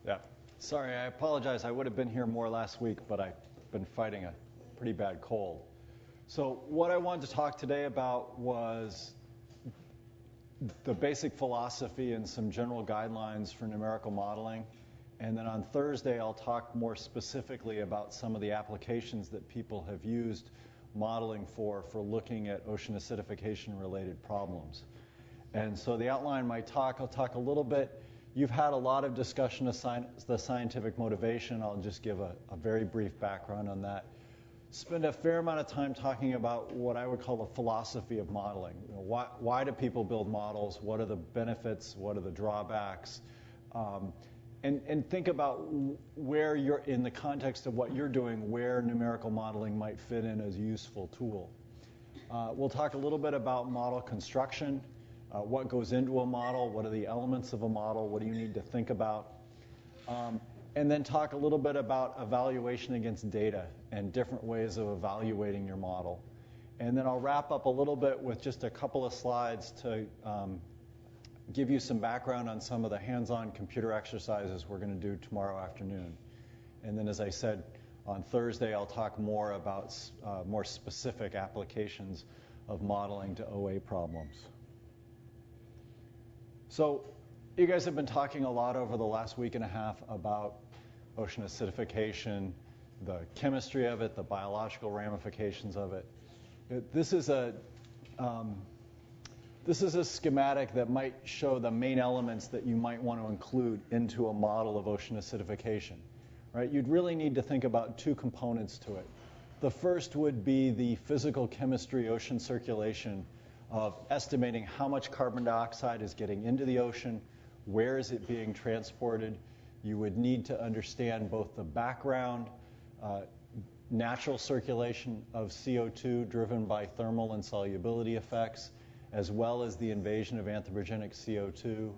Yeah. Sorry, I apologize. I would have been here more last week, but I've been fighting a pretty bad cold. So what I wanted to talk today about was the basic philosophy and some general guidelines for numerical modeling. And then on Thursday, I'll talk more specifically about some of the applications that people have used modeling for looking at ocean acidification-related problems. And so the outline of my talk, I'll talk a little bit. You've had a lot of discussion of the scientific motivation. I'll just give a very brief background on that. Spend a fair amount of time talking about what I would call the philosophy of modeling. You know, why do people build models? What are the benefits? What are the drawbacks? And think about where you're, in the context of what you're doing, where numerical modeling might fit in as a useful tool. We'll talk a little bit about model construction. What goes into a model, what are the elements of a model, what do you need to think about, and then talk a little bit about evaluation against data and different ways of evaluating your model. And then I'll wrap up a little bit with just a couple of slides to give you some background on some of the hands-on computer exercises we're going to do tomorrow afternoon. And then, as I said, on Thursday I'll talk more about more specific applications of modeling to OA problems. So you guys have been talking a lot over the last week and a half about ocean acidification, the chemistry of it, the biological ramifications of it. This is a schematic that might show the main elements that you might want to include into a model of ocean acidification. Right? You'd really need to think about two components to it. The first would be the physical chemistry ocean circulation of estimating how much carbon dioxide is getting into the ocean, where is it being transported. You would need to understand both the background, natural circulation of CO2 driven by thermal and solubility effects, as well as the invasion of anthropogenic CO2.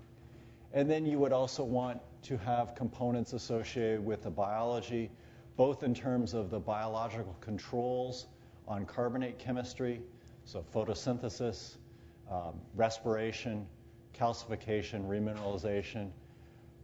And then you would also want to have components associated with the biology, both in terms of the biological controls on carbonate chemistry, so photosynthesis, respiration, calcification, remineralization,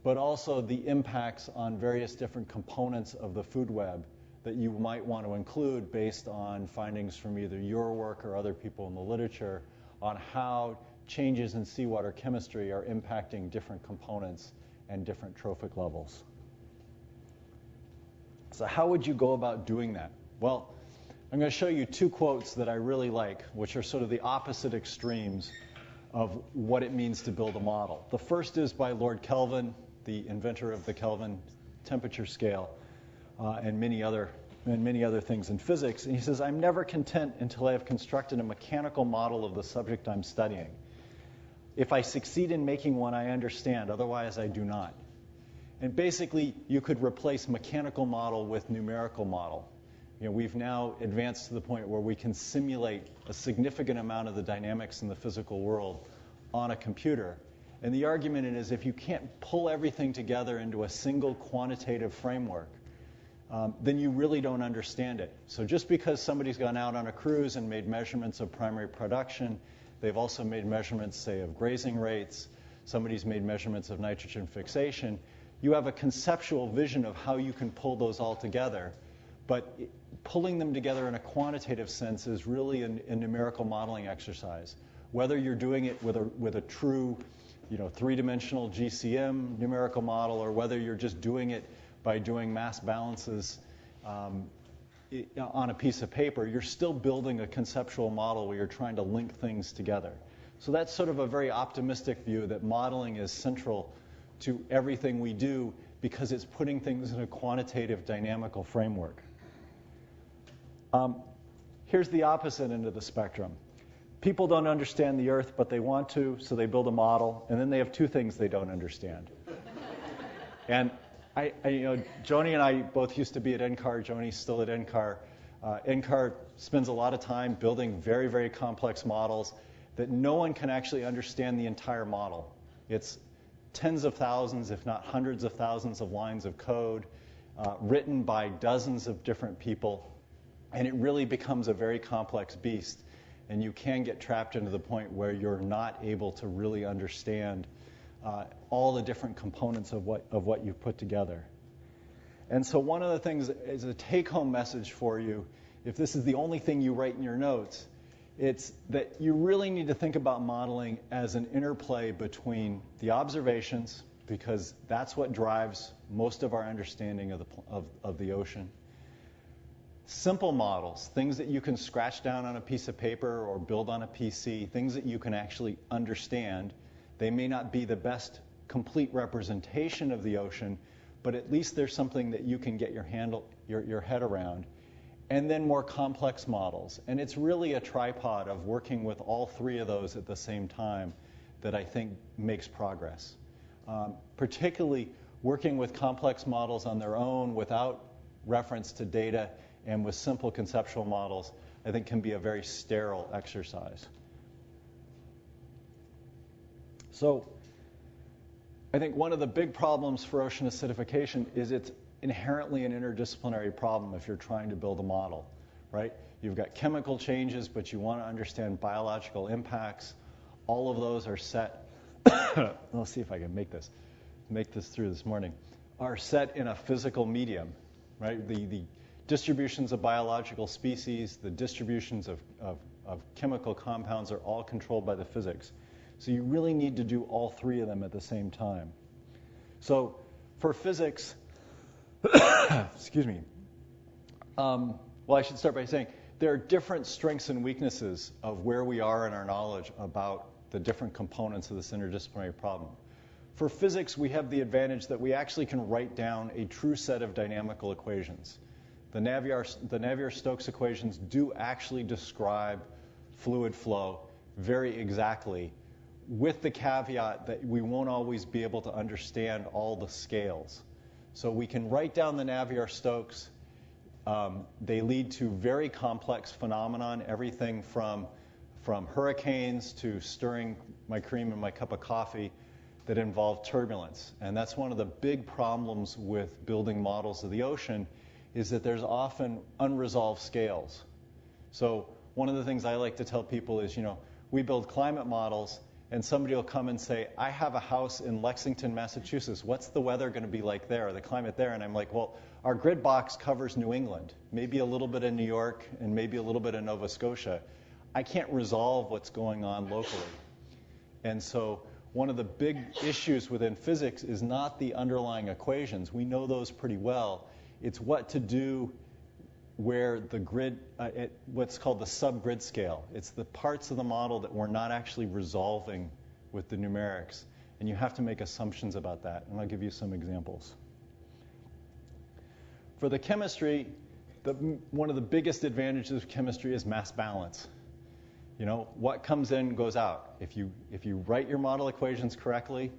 but also the impacts on various different components of the food web that you might want to include based on findings from either your work or other people in the literature on how changes in seawater chemistry are impacting different components and different trophic levels. So how would you go about doing that? Well, I'm going to show you two quotes that I really like, which are sort of the opposite extremes of what it means to build a model. The first is by Lord Kelvin, the inventor of the Kelvin temperature scale, and many other things in physics. And he says, "I'm never content until I have constructed a mechanical model of the subject I'm studying. If I succeed in making one, I understand. Otherwise, I do not." And basically, you could replace mechanical model with numerical model. You know, we've now advanced to the point where we can simulate a significant amount of the dynamics in the physical world on a computer. And the argument is if you can't pull everything together into a single quantitative framework, then you really don't understand it. So just because somebody's gone out on a cruise and made measurements of primary production, they've also made measurements, say, of grazing rates, somebody's made measurements of nitrogen fixation, you have a conceptual vision of how you can pull those all together. But pulling them together in a quantitative sense is really a numerical modeling exercise. Whether you're doing it with a true, three-dimensional GCM numerical model, or whether you're just doing it by doing mass balances on a piece of paper, you're still building a conceptual model where you're trying to link things together. So that's sort of a very optimistic view that modeling is central to everything we do because it's putting things in a quantitative dynamical framework. Here's the opposite end of the spectrum. People don't understand the Earth, but they want to, so they build a model, and then they have two things they don't understand. And Doney and I both used to be at NCAR. Doney's still at NCAR. NCAR spends a lot of time building very, very complex models that no one can actually understand the entire model. It's tens of thousands, if not hundreds of thousands of lines of code written by dozens of different people. And it really becomes a very complex beast. And you can get trapped into the point where you're not able to really understand all the different components of what you've put together. And so one of the things is a take-home message for you, if this is the only thing you write in your notes, it's that you really need to think about modeling as an interplay between the observations, because that's what drives most of our understanding of the ocean. Simple models, things that you can scratch down on a piece of paper or build on a PC, things that you can actually understand. They may not be the best complete representation of the ocean, but at least there's something that you can get your head around. And then more complex models. And it's really a tripod of working with all three of those at the same time that I think makes progress. Particularly working with complex models on their own without reference to data and with simple conceptual models, I think can be a very sterile exercise. So I think one of the big problems for ocean acidification is it's inherently an interdisciplinary problem if you're trying to build a model, right? You've got chemical changes, but you want to understand biological impacts. All of those are set. Let's see if I can make this through this morning. Are set in a physical medium, right? The distributions of biological species, the distributions of chemical compounds are all controlled by the physics. So you really need to do all three of them at the same time. So for physics, excuse me. Well, I should start by saying there are different strengths and weaknesses of where we are in our knowledge about the different components of this interdisciplinary problem. For physics, we have the advantage that we actually can write down a true set of dynamical equations. The Navier-Stokes equations do actually describe fluid flow very exactly, with the caveat that we won't always be able to understand all the scales. So we can write down the Navier-Stokes. They lead to very complex phenomenon, everything from hurricanes to stirring my cream in my cup of coffee that involve turbulence. And that's one of the big problems with building models of the ocean, is that there's often unresolved scales. So one of the things I like to tell people is, we build climate models, and somebody will come and say, I have a house in Lexington, Massachusetts. What's the weather going to be like there, or the climate there? And I'm like, well, our grid box covers New England, maybe a little bit of New York, and maybe a little bit of Nova Scotia. I can't resolve what's going on locally. And so one of the big issues within physics is not the underlying equations. We know those pretty well. It's what to do where the grid, what's called the subgrid scale. It's the parts of the model that we're not actually resolving with the numerics. And you have to make assumptions about that. And I'll give you some examples. For the chemistry, one of the biggest advantages of chemistry is mass balance. What comes in goes out. If you write your model equations correctly,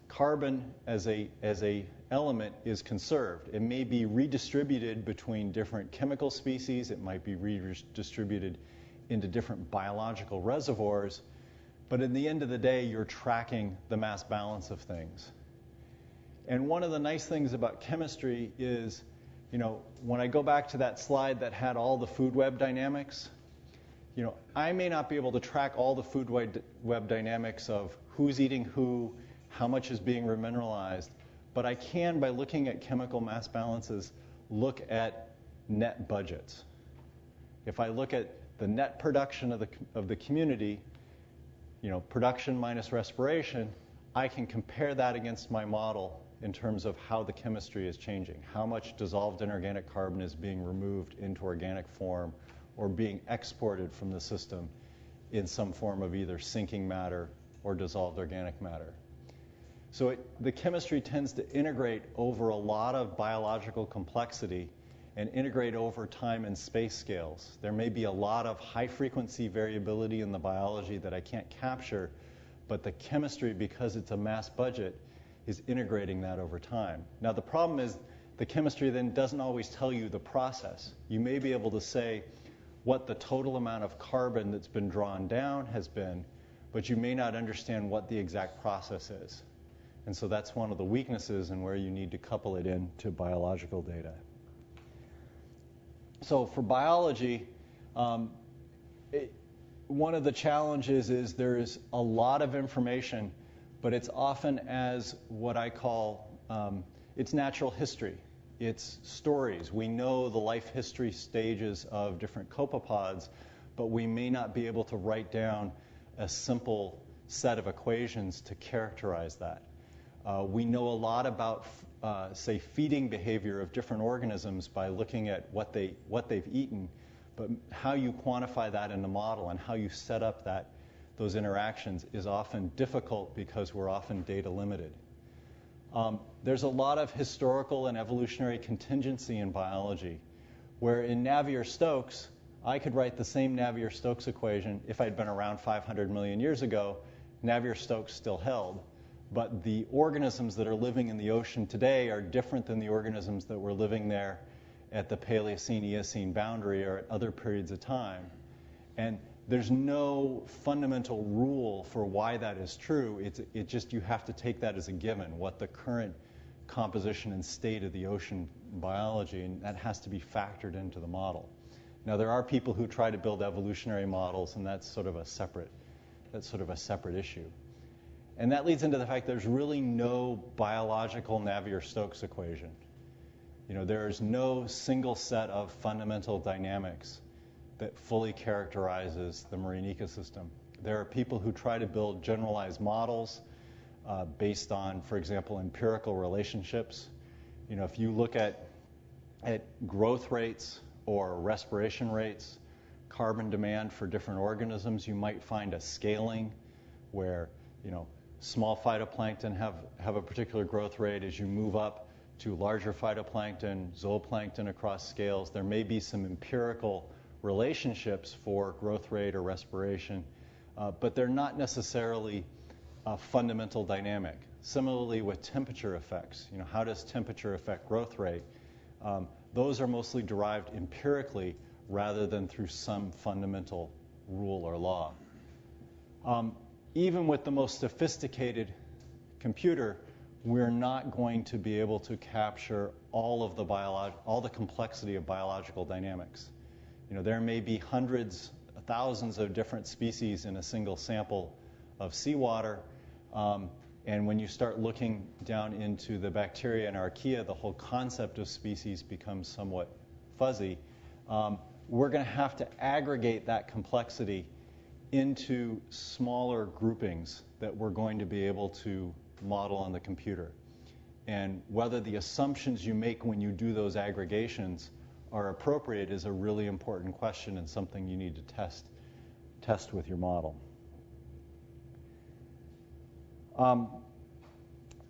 carbon as a element is conserved. It may be redistributed between different chemical species. It might be redistributed into different biological reservoirs. But in the end of the day, you're tracking the mass balance of things. And one of the nice things about chemistry is, when I go back to that slide that had all the food web dynamics, I may not be able to track all the food web dynamics of who's eating who, how much is being remineralized, but I can, by looking at chemical mass balances, look at net budgets. If I look at the net production of the community, production minus respiration, I can compare that against my model in terms of how the chemistry is changing, how much dissolved inorganic carbon is being removed into organic form or being exported from the system in some form of either sinking matter or dissolved organic matter. So the chemistry tends to integrate over a lot of biological complexity and integrate over time and space scales. There may be a lot of high-frequency variability in the biology that I can't capture, but the chemistry, because it's a mass budget, is integrating that over time. Now, the problem is the chemistry then doesn't always tell you the process. You may be able to say what the total amount of carbon that's been drawn down has been, but you may not understand what the exact process is. And so that's one of the weaknesses and where you need to couple it into biological data. So for biology, one of the challenges is there is a lot of information, but it's often as what I call it's natural history. It's stories. We know the life history stages of different copepods, but we may not be able to write down a simple set of equations to characterize that. We know a lot about, say, feeding behavior of different organisms by looking at what they've eaten, but how you quantify that in the model and how you set up those interactions is often difficult because we're often data limited. There's a lot of historical and evolutionary contingency in biology, where in Navier-Stokes, I could write the same Navier-Stokes equation if I'd been around 500 million years ago. Navier-Stokes still held, but the organisms that are living in the ocean today are different than the organisms that were living there at the Paleocene-Eocene boundary or at other periods of time. And there's no fundamental rule for why that is true. It just, you have to take that as a given, what the current composition and state of the ocean biology, and that has to be factored into the model. Now, there are people who try to build evolutionary models, and that's sort of a separate issue. And that leads into the fact there's really no biological Navier-Stokes equation. There is no single set of fundamental dynamics that fully characterizes the marine ecosystem. There are people who try to build generalized models based on, for example, empirical relationships. If you look at growth rates or respiration rates, carbon demand for different organisms, you might find a scaling where, small phytoplankton have a particular growth rate. As you move up to larger phytoplankton, zooplankton across scales, there may be some empirical relationships for growth rate or respiration, but they're not necessarily a fundamental dynamic. Similarly with temperature effects, how does temperature affect growth rate? Those are mostly derived empirically rather than through some fundamental rule or law. Even with the most sophisticated computer, we're not going to be able to capture all the complexity of biological dynamics. There may be hundreds, thousands of different species in a single sample of seawater, and when you start looking down into the bacteria and archaea, the whole concept of species becomes somewhat fuzzy. We're going to have to aggregate that complexity into smaller groupings that we're going to be able to model on the computer. And whether the assumptions you make when you do those aggregations are appropriate is a really important question and something you need to test with your model.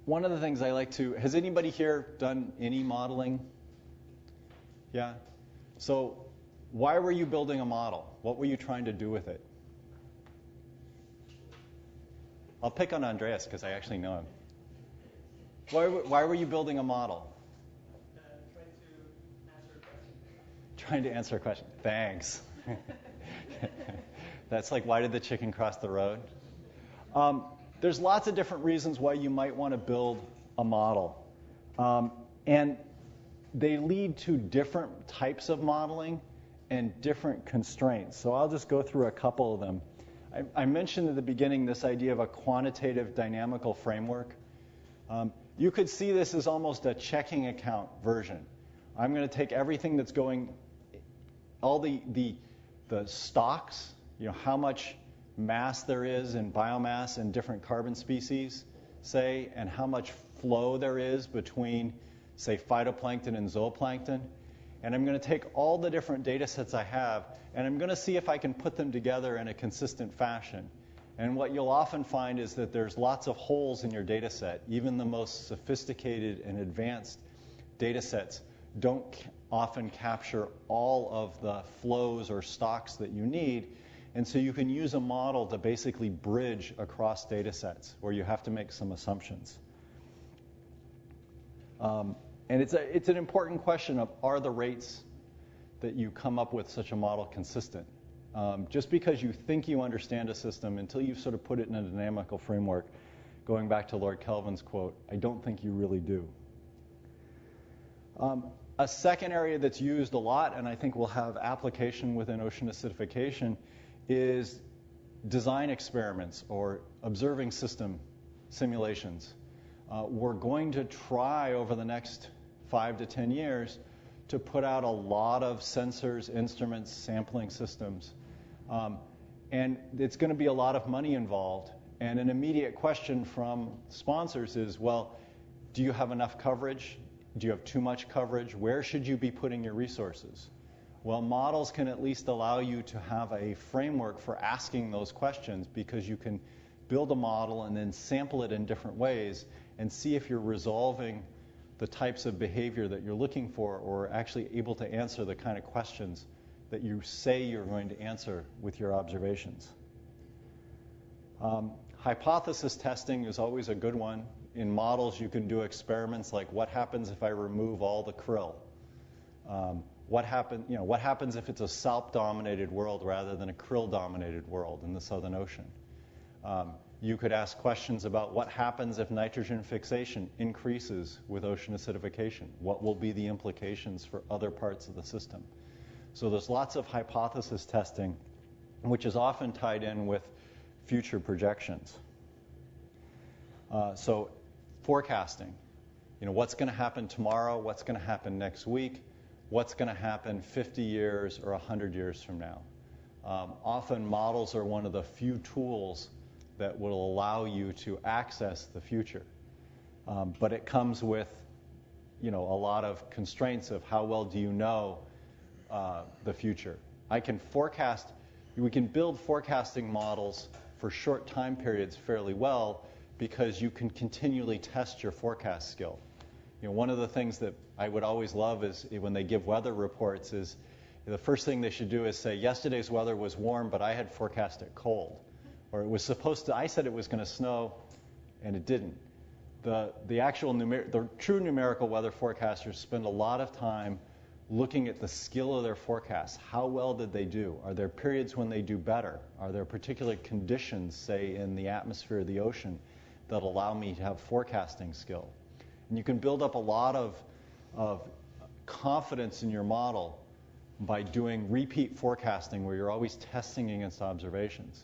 One of the things I like to, has anybody here done any modeling? Yeah? So why were you building a model? What were you trying to do with it? I'll pick on Andreas because I actually know him. Why were you building a model? Trying to answer a question. Thanks. That's like, why did the chicken cross the road? There's lots of different reasons why you might want to build a model. And they lead to different types of modeling and different constraints. So I'll just go through a couple of them. I mentioned at the beginning this idea of a quantitative dynamical framework. You could see this as almost a checking account version. I'm going to take everything that's going, all the stocks, how much mass there is in biomass in different carbon species, say, and how much flow there is between, say, phytoplankton and zooplankton. And I'm going to take all the different data sets I have, and I'm going to see if I can put them together in a consistent fashion. And what you'll often find is that there's lots of holes in your data set. Even the most sophisticated and advanced data sets don't often capture all of the flows or stocks that you need. And so you can use a model to basically bridge across data sets where you have to make some assumptions. And it's an important question of, are the rates that you come up with such a model consistent? Just because you think you understand a system, until you've sort of put it in a dynamical framework, going back to Lord Kelvin's quote, I don't think you really do. A second area that's used a lot, and I think will have application within ocean acidification, is design experiments or observing system simulations. We're going to try over the next 5 to 10 years to put out a lot of sensors, instruments, sampling systems. And it's going to be a lot of money involved. And an immediate question from sponsors is, well, do you have enough coverage? Do you have too much coverage? Where should you be putting your resources? Well, models can at least allow you to have a framework for asking those questions, because you can build a model and then sample it in different ways and see if you're resolving the types of behavior that you're looking for, or actually able to answer the kind of questions that you say you're going to answer with your observations. Hypothesis testing is always a good one. In models, you can do experiments like, what happens if I remove all the krill? What happens if it's a salp-dominated world rather than a krill-dominated world in the Southern Ocean? You could ask questions about what happens if nitrogen fixation increases with ocean acidification. What will be the implications for other parts of the system? So there's lots of hypothesis testing, which is often tied in with future projections. So forecasting, what's going to happen tomorrow, what's going to happen next week, what's going to happen 50 years or 100 years from now. Often models are one of the few tools that will allow you to access the future. But it comes with a lot of constraints of how well do you know the future. We can build forecasting models for short time periods fairly well, because you can continually test your forecast skill. One of the things that I would always love is when they give weather reports is the first thing they should do is say, yesterday's weather was warm, but I had forecast it cold. Or I said it was going to snow, and it didn't. The true numerical weather forecasters spend a lot of time looking at the skill of their forecasts. How well did they do? Are there periods when they do better? Are there particular conditions, say, in the atmosphere of the ocean that allow me to have forecasting skill? And you can build up a lot of confidence in your model by doing repeat forecasting, where you're always testing against observations.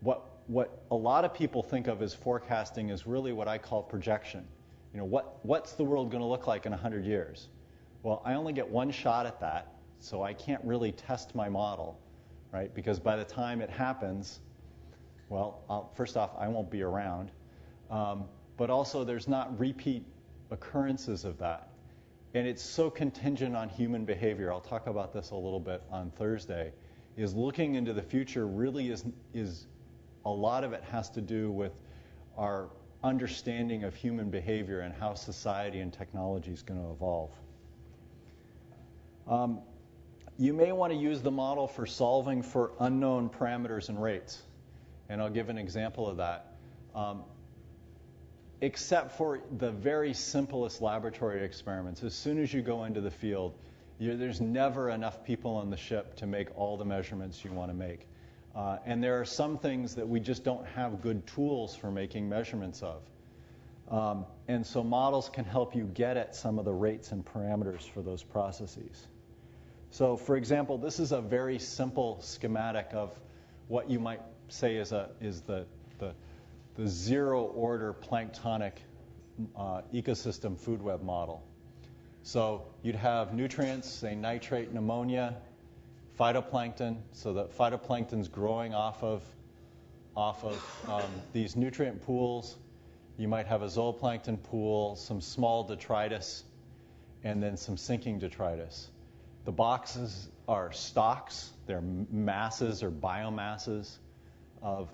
What a lot of people think of as forecasting is really what I call projection. What's the world going to look like in 100 years? Well, I only get one shot at that, so I can't really test my model, right? Because by the time it happens, first off, I won't be around. But also, there's not repeat occurrences of that. And it's so contingent on human behavior. I'll talk about this a little bit on Thursday. Is looking into the future really is a lot of it has to do with our understanding of human behavior and how society and technology is going to evolve. You may want to use the model for solving for unknown parameters and rates. And I'll give an example of that. Except for the very simplest laboratory experiments, as soon as you go into the field, there's never enough people on the ship to make all the measurements you want to make. And there are some things that we just don't have good tools for making measurements of. And so models can help you get at some of the rates and parameters for those processes. So for example, this is a very simple schematic of what you might say is the zero-order planktonic ecosystem food web model. So you'd have nutrients, say nitrate and ammonia, phytoplankton, so that phytoplankton's growing off of these nutrient pools. You might have a zooplankton pool, some small detritus, and then some sinking detritus. The boxes are stocks. They're masses or biomasses of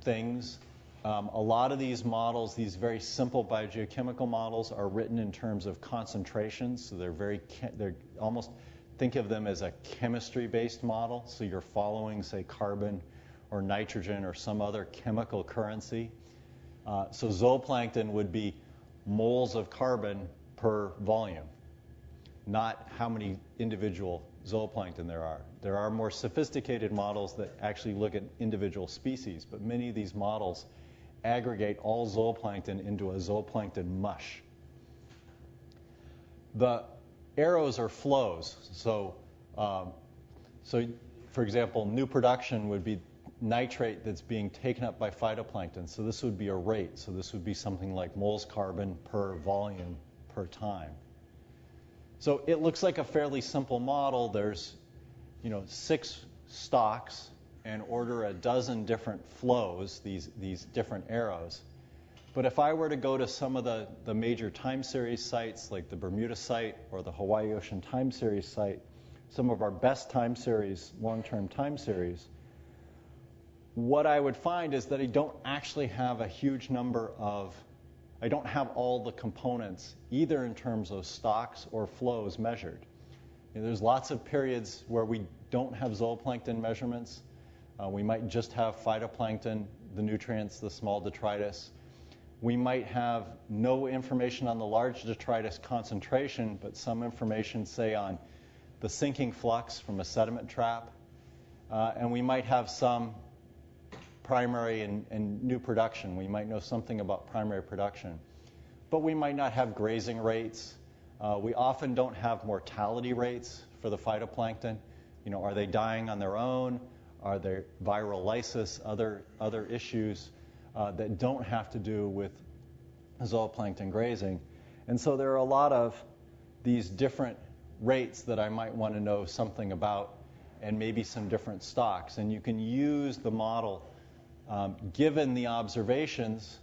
things. A lot of these models, these very simple biogeochemical models, are written in terms of concentrations. So they're almost, think of them as a chemistry-based model. So you're following, say, carbon or nitrogen or some other chemical currency. So zooplankton would be moles of carbon per volume, not how many individual zooplankton there are. There are more sophisticated models that actually look at individual species, but many of these models aggregate all zooplankton into a zooplankton mush. The arrows are flows. So for example, new production would be nitrate that's being taken up by phytoplankton. So this would be a rate. So this would be something like moles carbon per volume per time. So it looks like a fairly simple model. There's 6 stalks and order a dozen different flows, these different arrows. But if I were to go to some of the major time series sites, like the Bermuda site or the Hawaii Ocean time series site, some of our best time series, long-term time series, what I would find is that I don't actually have a huge number of, I don't have all the components, either in terms of stocks or flows measured. There's lots of periods where we don't have zooplankton measurements. We might just have phytoplankton, the nutrients, the small detritus. We might have no information on the large detritus concentration, but some information, say, on the sinking flux from a sediment trap. And we might have some primary and new production. We might know something about primary production. But we might not have grazing rates. We often don't have mortality rates for the phytoplankton. Are they dying on their own? Are there viral lysis, other issues that don't have to do with zooplankton grazing? And so there are a lot of these different rates that I might want to know something about, and maybe some different stocks. And you can use the model, given the observations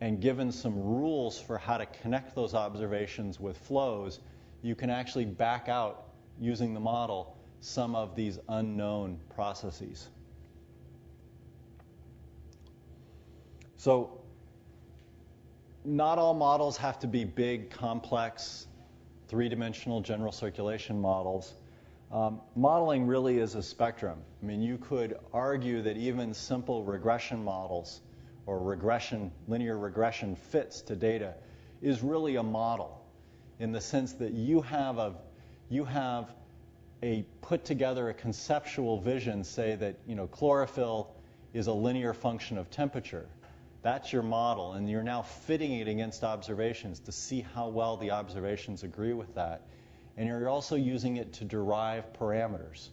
and given some rules for how to connect those observations with flows, you can actually back out, using the model, some of these unknown processes. So not all models have to be big, complex, three-dimensional general circulation models. Modeling really is a spectrum. I mean, you could argue that even simple regression models or linear regression fits to data is really a model, in the sense that you have put together a conceptual vision, say that chlorophyll is a linear function of temperature. That's your model, and you're now fitting it against observations to see how well the observations agree with that. And you're also using it to derive parameters.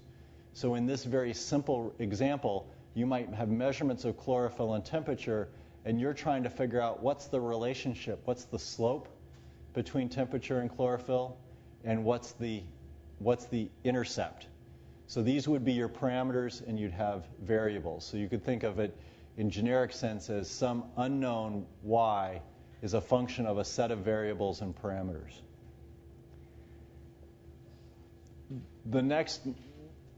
So in this very simple example, you might have measurements of chlorophyll and temperature, and you're trying to figure out what's the relationship, what's the slope between temperature and chlorophyll, and what's the intercept. So these would be your parameters, and you'd have variables. So you could think of it in generic sense as some unknown y is a function of a set of variables and parameters. The next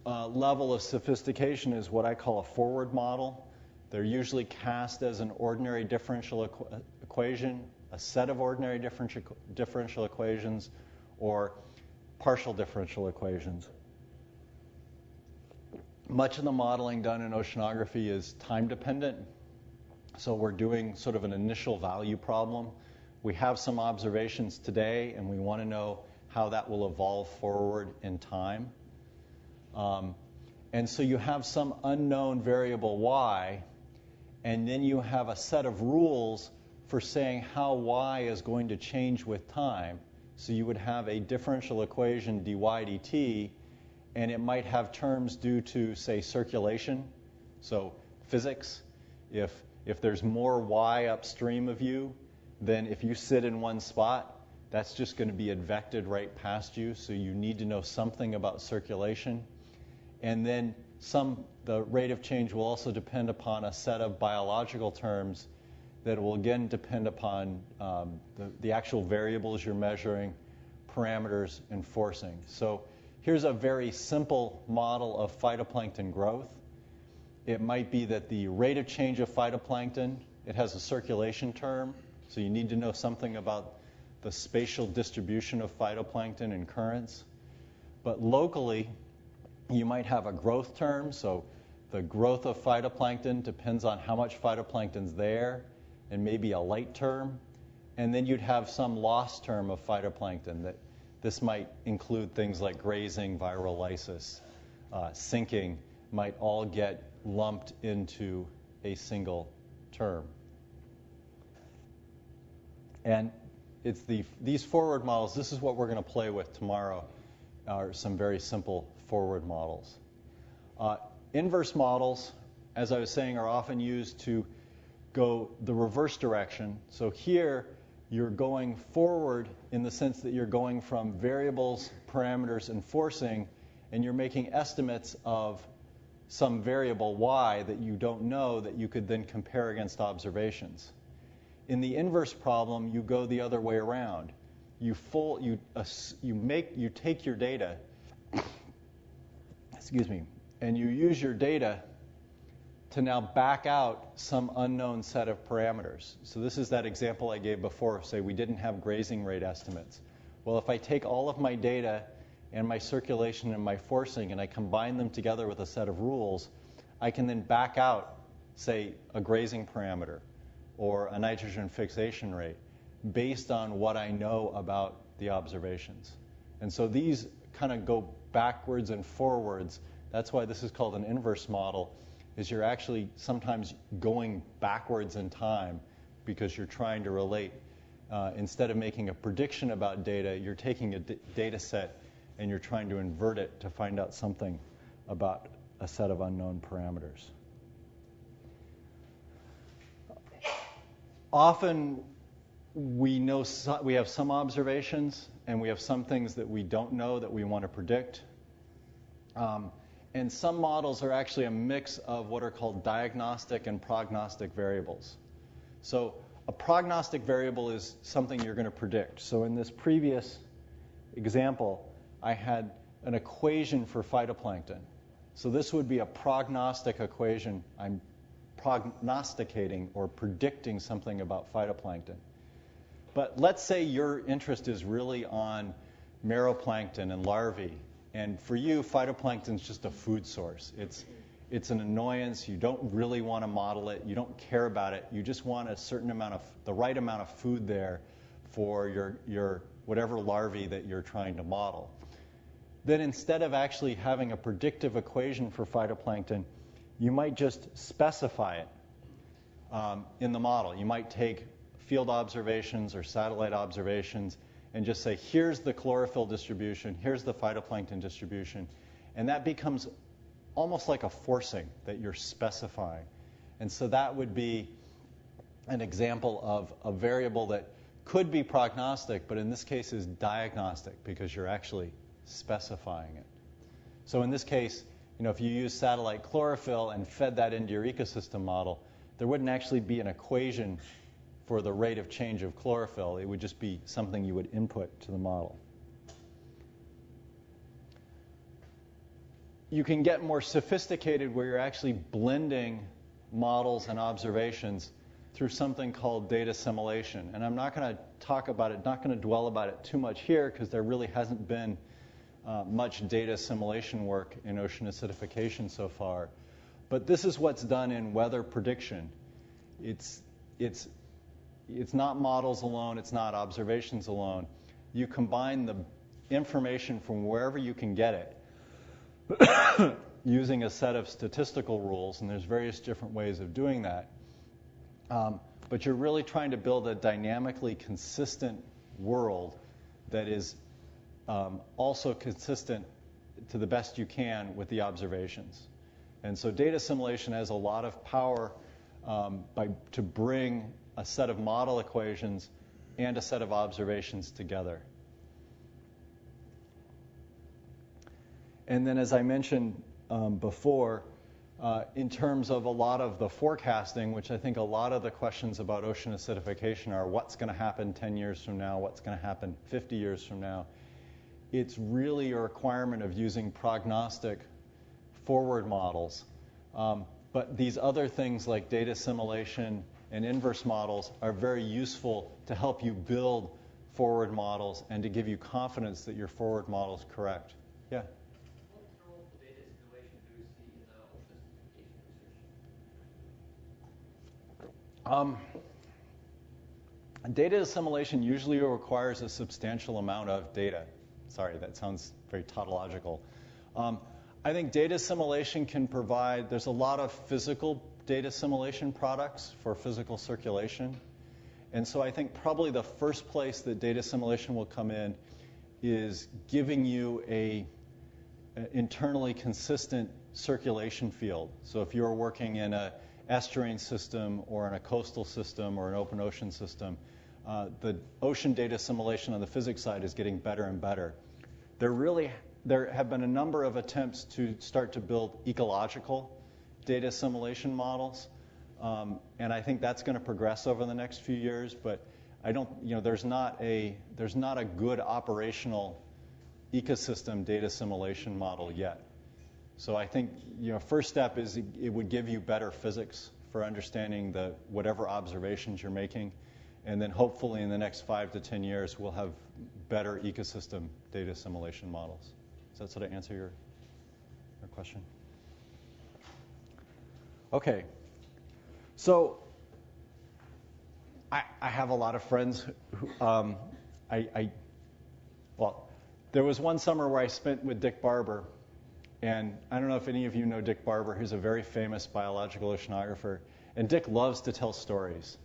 level of sophistication is what I call a forward model. They're usually cast as an ordinary differential equation, a set of ordinary differential equations, or partial differential equations. Much of the modeling done in oceanography is time dependent. So we're doing sort of an initial value problem. We have some observations today, and we want to know how that will evolve forward in time. And so you have some unknown variable y, and then you have a set of rules for saying how y is going to change with time. So you would have a differential equation dy dt, and it might have terms due to, say, circulation. So physics, if there's more y upstream of you, then if you sit in one spot, that's just going to be advected right past you. So you need to know something about circulation. And then the rate of change will also depend upon a set of biological terms that will again depend upon the actual variables you're measuring, parameters, and forcing. So here's a very simple model of phytoplankton growth. It might be that the rate of change of phytoplankton, it has a circulation term, so you need to know something about the spatial distribution of phytoplankton and currents. But locally, you might have a growth term, so the growth of phytoplankton depends on how much phytoplankton's there, and maybe a light term. And then you'd have some loss term of phytoplankton. That this might include things like grazing, viral lysis, sinking, might all get lumped into a single term. And it's these forward models, this is what we're going to play with tomorrow, are some very simple forward models. Inverse models as I was saying, are often used to go the reverse direction. So here, you're going forward in the sense that you're going from variables, parameters, and forcing, and you're making estimates of some variable y that you don't know that you could then compare against observations. In the inverse problem, you go the other way around. You take your data, excuse me, and you use your data to now back out some unknown set of parameters. So this is that example I gave before. Say we didn't have grazing rate estimates. Well, if I take all of my data and my circulation and my forcing and I combine them together with a set of rules, I can then back out, say, a grazing parameter or a nitrogen fixation rate based on what I know about the observations. And so these kind of go backwards and forwards. That's why this is called an inverse model, is you're actually sometimes going backwards in time because you're trying to relate. Instead of making a prediction about data, you're taking a data set and you're trying to invert it to find out something about a set of unknown parameters. Often we have some observations and we have some things that we don't know that we want to predict. And some models are actually a mix of what are called diagnostic and prognostic variables. So a prognostic variable is something you're going to predict. So in this previous example, I had an equation for phytoplankton. So this would be a prognostic equation. I'm prognosticating or predicting something about phytoplankton. But let's say your interest is really on meroplankton and larvae. And for you, phytoplankton is just a food source. It's an annoyance. You don't really want to model it. You don't care about it. You just want a certain amount of, the right amount of food there for your whatever larvae that you're trying to model. Then instead of actually having a predictive equation for phytoplankton, you might just specify it in the model. You might take field observations or satellite observations and just say, here's the chlorophyll distribution, here's the phytoplankton distribution. And that becomes almost like a forcing that you're specifying. And so that would be an example of a variable that could be prognostic, but in this case is diagnostic because you're actually specifying it. So in this case, if you use satellite chlorophyll and fed that into your ecosystem model, there wouldn't actually be an equation for the rate of change of chlorophyll. It would just be something you would input to the model. You can get more sophisticated where you're actually blending models and observations through something called data assimilation. And I'm not going to talk about it, not going to dwell about it too much here because there really hasn't been much data assimilation work in ocean acidification so far. But this is what's done in weather prediction. It's not models alone, it's not observations alone. You combine the information from wherever you can get it using a set of statistical rules, and there's various different ways of doing that. But you're really trying to build a dynamically consistent world that is also consistent to the best you can with the observations. And so data assimilation has a lot of power to bring a set of model equations and a set of observations together. And then, as I mentioned before, in terms of a lot of the forecasting, which I think a lot of the questions about ocean acidification are what's going to happen 10 years from now, what's going to happen 50 years from now, it's really a requirement of using prognostic forward models. But these other things like data assimilation and inverse models are very useful to help you build forward models and to give you confidence that your forward model is correct. Yeah? What role for data assimilation do you see in ocean acidification research? Data assimilation usually requires a substantial amount of data. Sorry, that sounds very tautological. I think data assimilation can provide, there's a lot of physical data assimilation products for physical circulation. And so I think probably the first place that data assimilation will come in is giving you an internally consistent circulation field. So if you're working in a estuarine system or in a coastal system or an open ocean system, the ocean data assimilation on the physics side is getting better and better. There have been a number of attempts to start to build ecological data assimilation models, and I think that's going to progress over the next few years. But I don't, there's not a good operational ecosystem data assimilation model yet. So I think first step is it would give you better physics for understanding whatever observations you're making, and then hopefully in the next 5 to 10 years we'll have better ecosystem data assimilation models. Does that sort of answer your question? Okay. So I have a lot of friends who there was one summer where I spent with Dick Barber, and I don't know if any of you know Dick Barber, who's a very famous biological oceanographer, and Dick loves to tell stories.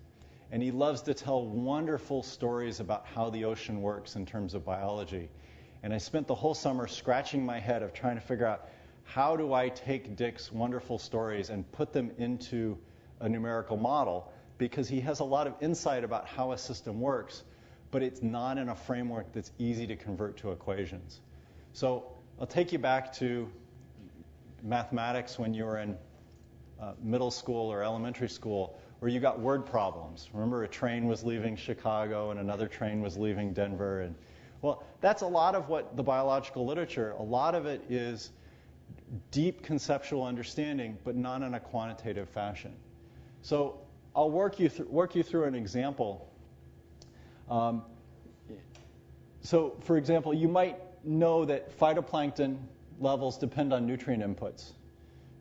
And he loves to tell wonderful stories about how the ocean works in terms of biology. And I spent the whole summer scratching my head of trying to figure out how do I take Dick's wonderful stories and put them into a numerical model, because he has a lot of insight about how a system works, but it's not in a framework that's easy to convert to equations. So I'll take you back to mathematics when you were in middle school or elementary school, where you got word problems. Remember, a train was leaving Chicago and another train was leaving Denver. And well, that's a lot of what the biological literature, a lot of it is deep conceptual understanding, but not in a quantitative fashion. So I'll work you through an example. So for example, you might know that phytoplankton levels depend on nutrient inputs.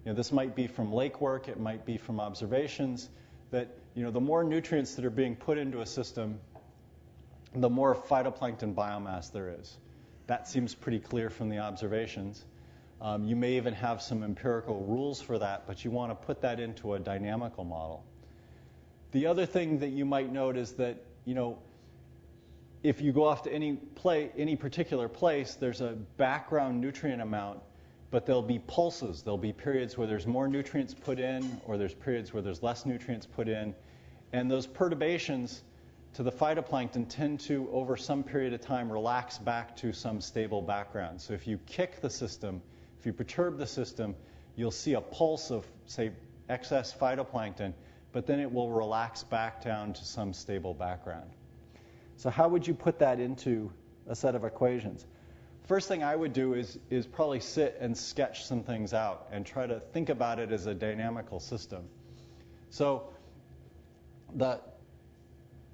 This might be from lake work, it might be from observations, that the more nutrients that are being put into a system, the more phytoplankton biomass there is. That seems pretty clear from the observations. You may even have some empirical rules for that, but you want to put that into a dynamical model. The other thing that you might note is that, if you go off to any particular place, there's a background nutrient amount, but there'll be pulses. There'll be periods where there's more nutrients put in, or there's periods where there's less nutrients put in. And those perturbations to the phytoplankton tend to, over some period of time, relax back to some stable background. So if you kick the system, if you perturb the system, you'll see a pulse of, say, excess phytoplankton, but then it will relax back down to some stable background. So how would you put that into a set of equations? First thing I would do is probably sit and sketch some things out and try to think about it as a dynamical system. So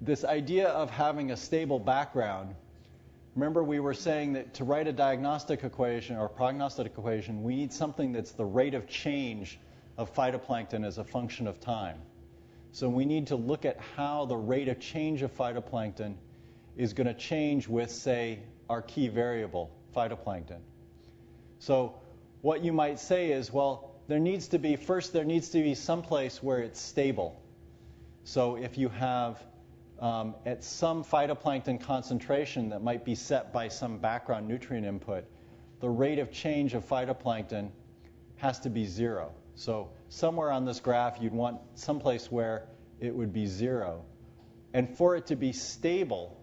this idea of having a stable background, remember we were saying that to write a diagnostic equation or prognostic equation, we need something that's the rate of change of phytoplankton as a function of time. So we need to look at how the rate of change of phytoplankton is going to change with, say, our key variable, phytoplankton. So what you might say is, well, there needs to be some place where it's stable. So if you have at some phytoplankton concentration that might be set by some background nutrient input, the rate of change of phytoplankton has to be 0. So somewhere on this graph, you'd want someplace where it would be 0. And for it to be stable,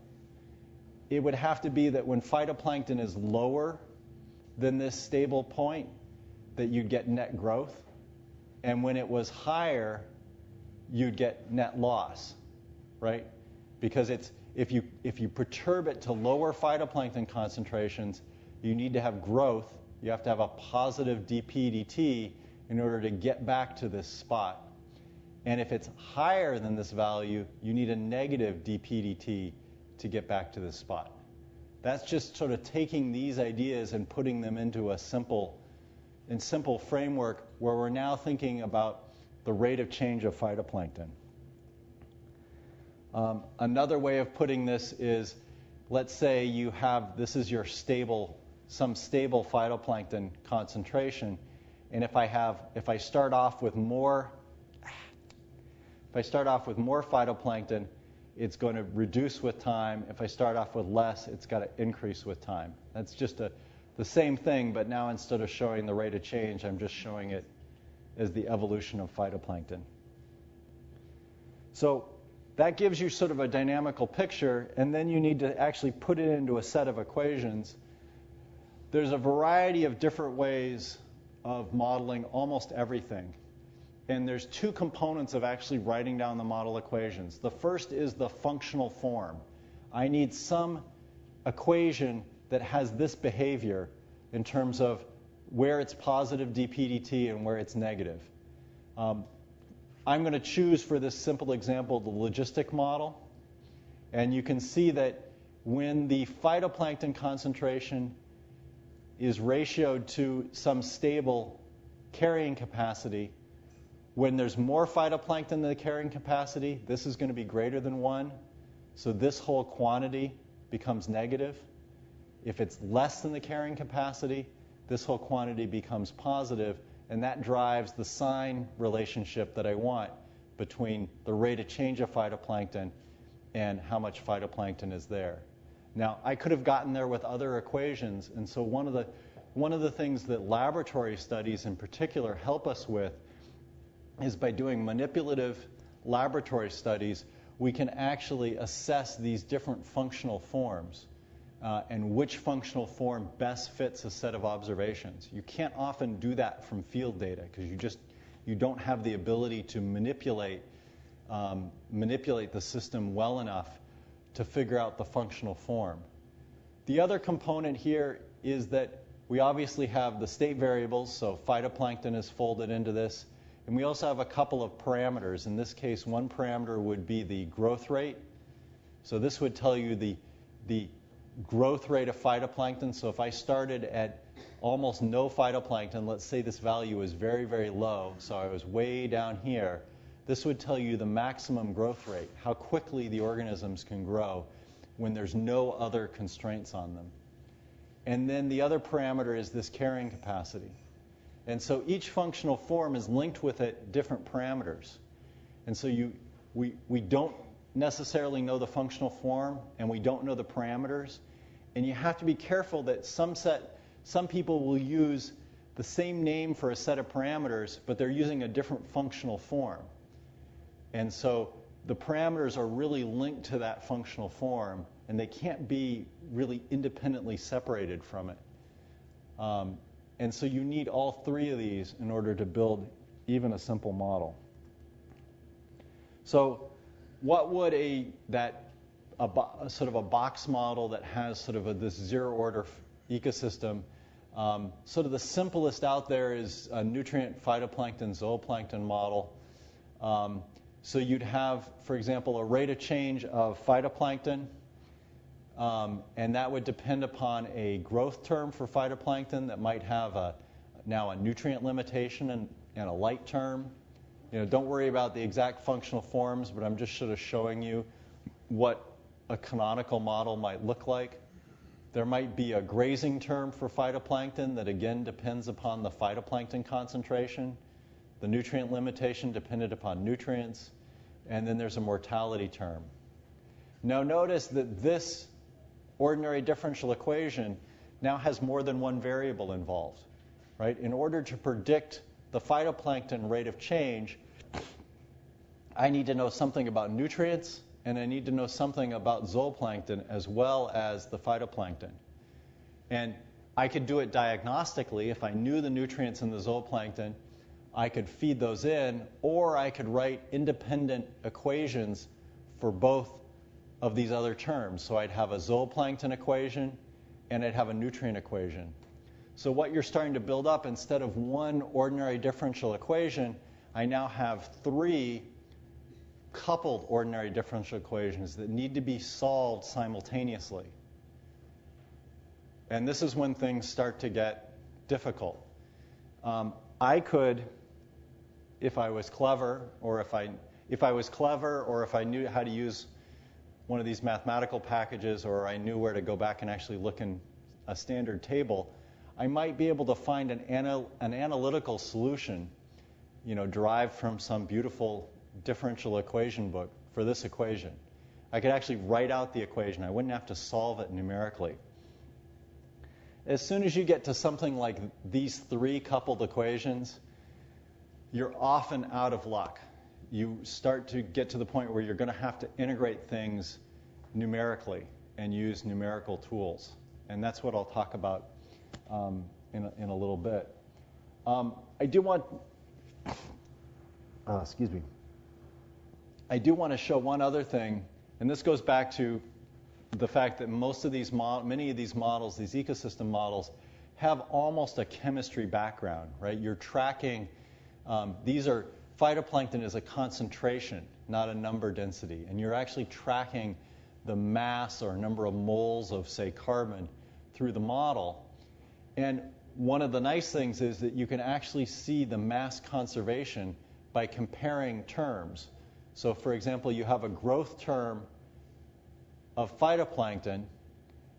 it would have to be that when phytoplankton is lower than this stable point, that you'd get net growth. And when it was higher, you'd get net loss, right? Because if you perturb it to lower phytoplankton concentrations, you need to have growth. You have to have a positive dp dt in order to get back to this spot. And if it's higher than this value, you need a negative dp dt to get back to this spot. That's just sort of taking these ideas and putting them into a simple framework where we're now thinking about the rate of change of phytoplankton. Another way of putting this is, let's say you have, this is your some stable phytoplankton concentration, and if I start off with more phytoplankton, it's going to reduce with time. If I start off with less, it's got to increase with time. That's just a the same thing, but now instead of showing the rate of change, I'm just showing it as the evolution of phytoplankton. So that gives you sort of a dynamical picture, and then you need to actually put it into a set of equations. There's a variety of different ways of modeling almost everything. And there's two components of actually writing down the model equations. The first is the functional form. I need some equation that has this behavior in terms of where it's positive dp/dt and where it's negative. I'm going to choose for this simple example the logistic model. And you can see that when the phytoplankton concentration is ratioed to some stable carrying capacity, when there's more phytoplankton than the carrying capacity, this is going to be greater than 1. So this whole quantity becomes negative. If it's less than the carrying capacity, this whole quantity becomes positive, and that drives the sign relationship that I want between the rate of change of phytoplankton and how much phytoplankton is there. Now, I could have gotten there with other equations, and so one of the things that laboratory studies in particular help us with is by doing manipulative laboratory studies, we can actually assess these different functional forms and which functional form best fits a set of observations. You can't often do that from field data because you don't have the ability to manipulate the system well enough to figure out the functional form. The other component here is that we obviously have the state variables, so phytoplankton is folded into this. And we also have a couple of parameters. In this case, one parameter would be the growth rate. So this would tell you the growth rate of phytoplankton. So if I started at almost no phytoplankton, let's say this value is very, very low, so I was way down here, this would tell you the maximum growth rate, how quickly the organisms can grow when there's no other constraints on them. And then the other parameter is this carrying capacity. And so each functional form is linked with it different parameters. And so we don't necessarily know the functional form, and we don't know the parameters. And you have to be careful that some people will use the same name for a set of parameters, but they're using a different functional form. And so the parameters are really linked to that functional form, and they can't be really independently separated from it. And so you need all three of these in order to build even a simple model. So what would sort of a box model that has sort of this zero-order ecosystem, sort of the simplest out there is a nutrient phytoplankton zooplankton model. So you'd have, for example, a rate of change of phytoplankton, and that would depend upon a growth term for phytoplankton that might have now a nutrient limitation and a light term. Don't worry about the exact functional forms, but I'm just sort of showing you what a canonical model might look like. There might be a grazing term for phytoplankton that again depends upon the phytoplankton concentration, the nutrient limitation dependent upon nutrients, and then there's a mortality term. Now notice that this ordinary differential equation now has more than one variable involved, right? In order to predict the phytoplankton rate of change, I need to know something about nutrients, and I need to know something about zooplankton as well as the phytoplankton. And I could do it diagnostically. If I knew the nutrients in the zooplankton, I could feed those in, or I could write independent equations for both of these other terms. So I'd have a zooplankton equation, and I'd have a nutrient equation. So what you're starting to build up, instead of one ordinary differential equation, I now have three coupled ordinary differential equations that need to be solved simultaneously. And this is when things start to get difficult. I could, if I was clever, or if I knew how to use one of these mathematical packages, or I knew where to go back and actually look in a standard table, I might be able to find an analytical solution, derived from some beautiful differential equation book for this equation. I could actually write out the equation. I wouldn't have to solve it numerically. As soon as you get to something like these three coupled equations, you're often out of luck. You start to get to the point where you're going to have to integrate things numerically and use numerical tools. And that's what I'll talk about in a little bit. I do want to show one other thing, and this goes back to the fact that many of these models, these ecosystem models, have almost a chemistry background, right? You're tracking, phytoplankton is a concentration, not a number density, and you're actually tracking the mass or number of moles of, say, carbon through the model. And one of the nice things is that you can actually see the mass conservation by comparing terms. So, for example, you have a growth term of phytoplankton,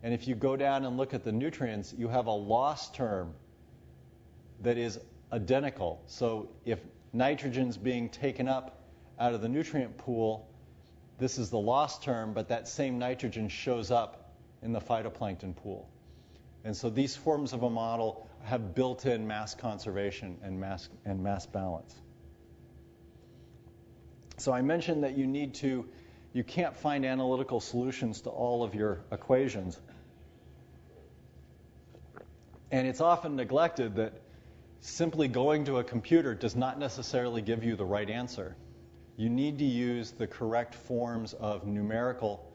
and if you go down and look at the nutrients, you have a loss term that is identical. So if nitrogen's being taken up out of the nutrient pool, this is the loss term, but that same nitrogen shows up in the phytoplankton pool. And so these forms of a model have built-in mass conservation and mass balance. So I mentioned that you can't find analytical solutions to all of your equations. And it's often neglected that simply going to a computer does not necessarily give you the right answer. You need to use the correct forms of numerical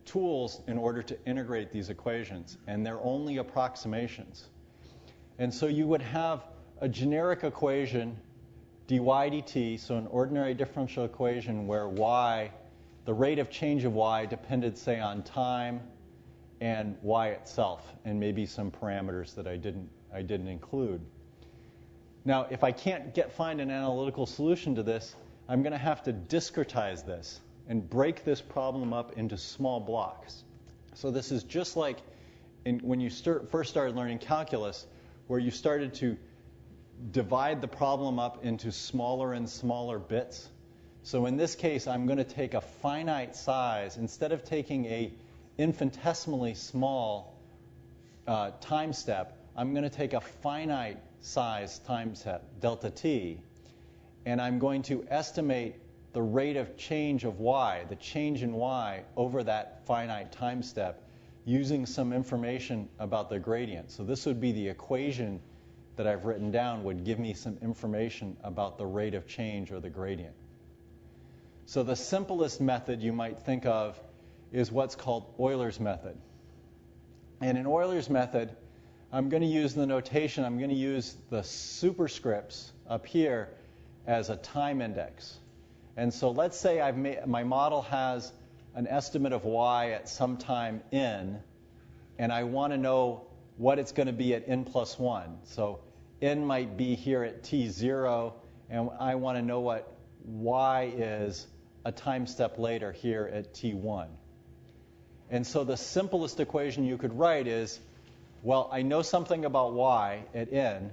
tools in order to integrate these equations, and they're only approximations. And so you would have a generic equation, dy dt, so an ordinary differential equation where y, the rate of change of y depended, say, on time and y itself, and maybe some parameters that I didn't include. Now, if I can't find an analytical solution to this, I'm going to have to discretize this and break this problem up into small blocks. So this is just like when you first started learning calculus, where you started to divide the problem up into smaller and smaller bits. So in this case, I'm going to take a finite size. Instead of taking a infinitesimally small time step, I'm going to take a finite size time step, delta t, and I'm going to estimate the rate of change of y, the change in y over that finite time step, using some information about the gradient. So this would be the equation that I've written down would give me some information about the rate of change or the gradient. So the simplest method you might think of is what's called Euler's method. And in Euler's method, I'm going to use the notation, I'm going to use the superscripts up here as a time index. And so let's say my model has an estimate of y at some time n, and I want to know what it's going to be at n plus 1. So n might be here at t0, and I want to know what y is a time step later here at t1. And so the simplest equation you could write is, well, I know something about y at n,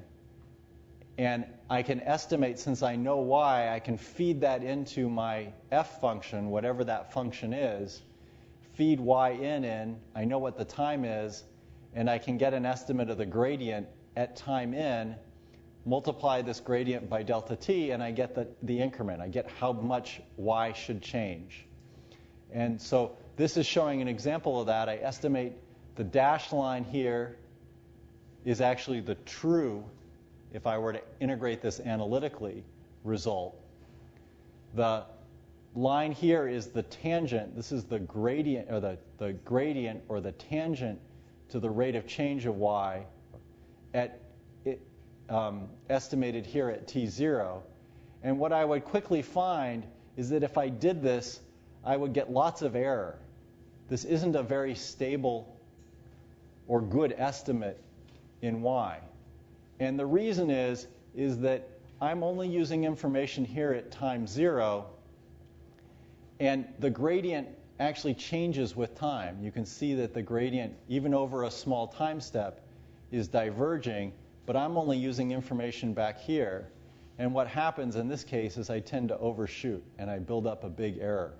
and I can estimate, since I know y, I can feed that into my f function, whatever that function is, feed yn in, I know what the time is, and I can get an estimate of the gradient at time n, multiply this gradient by delta t, and I get the increment. I get how much y should change. And so this is showing an example of that. I estimate the dashed line here is actually the true, if I were to integrate this analytically, result. The line here is the tangent. This is the gradient, or the gradient or the tangent to the rate of change of y at estimated here at t0. And what I would quickly find is that if I did this, I would get lots of error. This isn't a very stable or good estimate in y. And the reason is that I'm only using information here at time 0, and the gradient actually changes with time. You can see that the gradient, even over a small time step, is diverging, but I'm only using information back here. And what happens in this case is I tend to overshoot, and I build up a big error.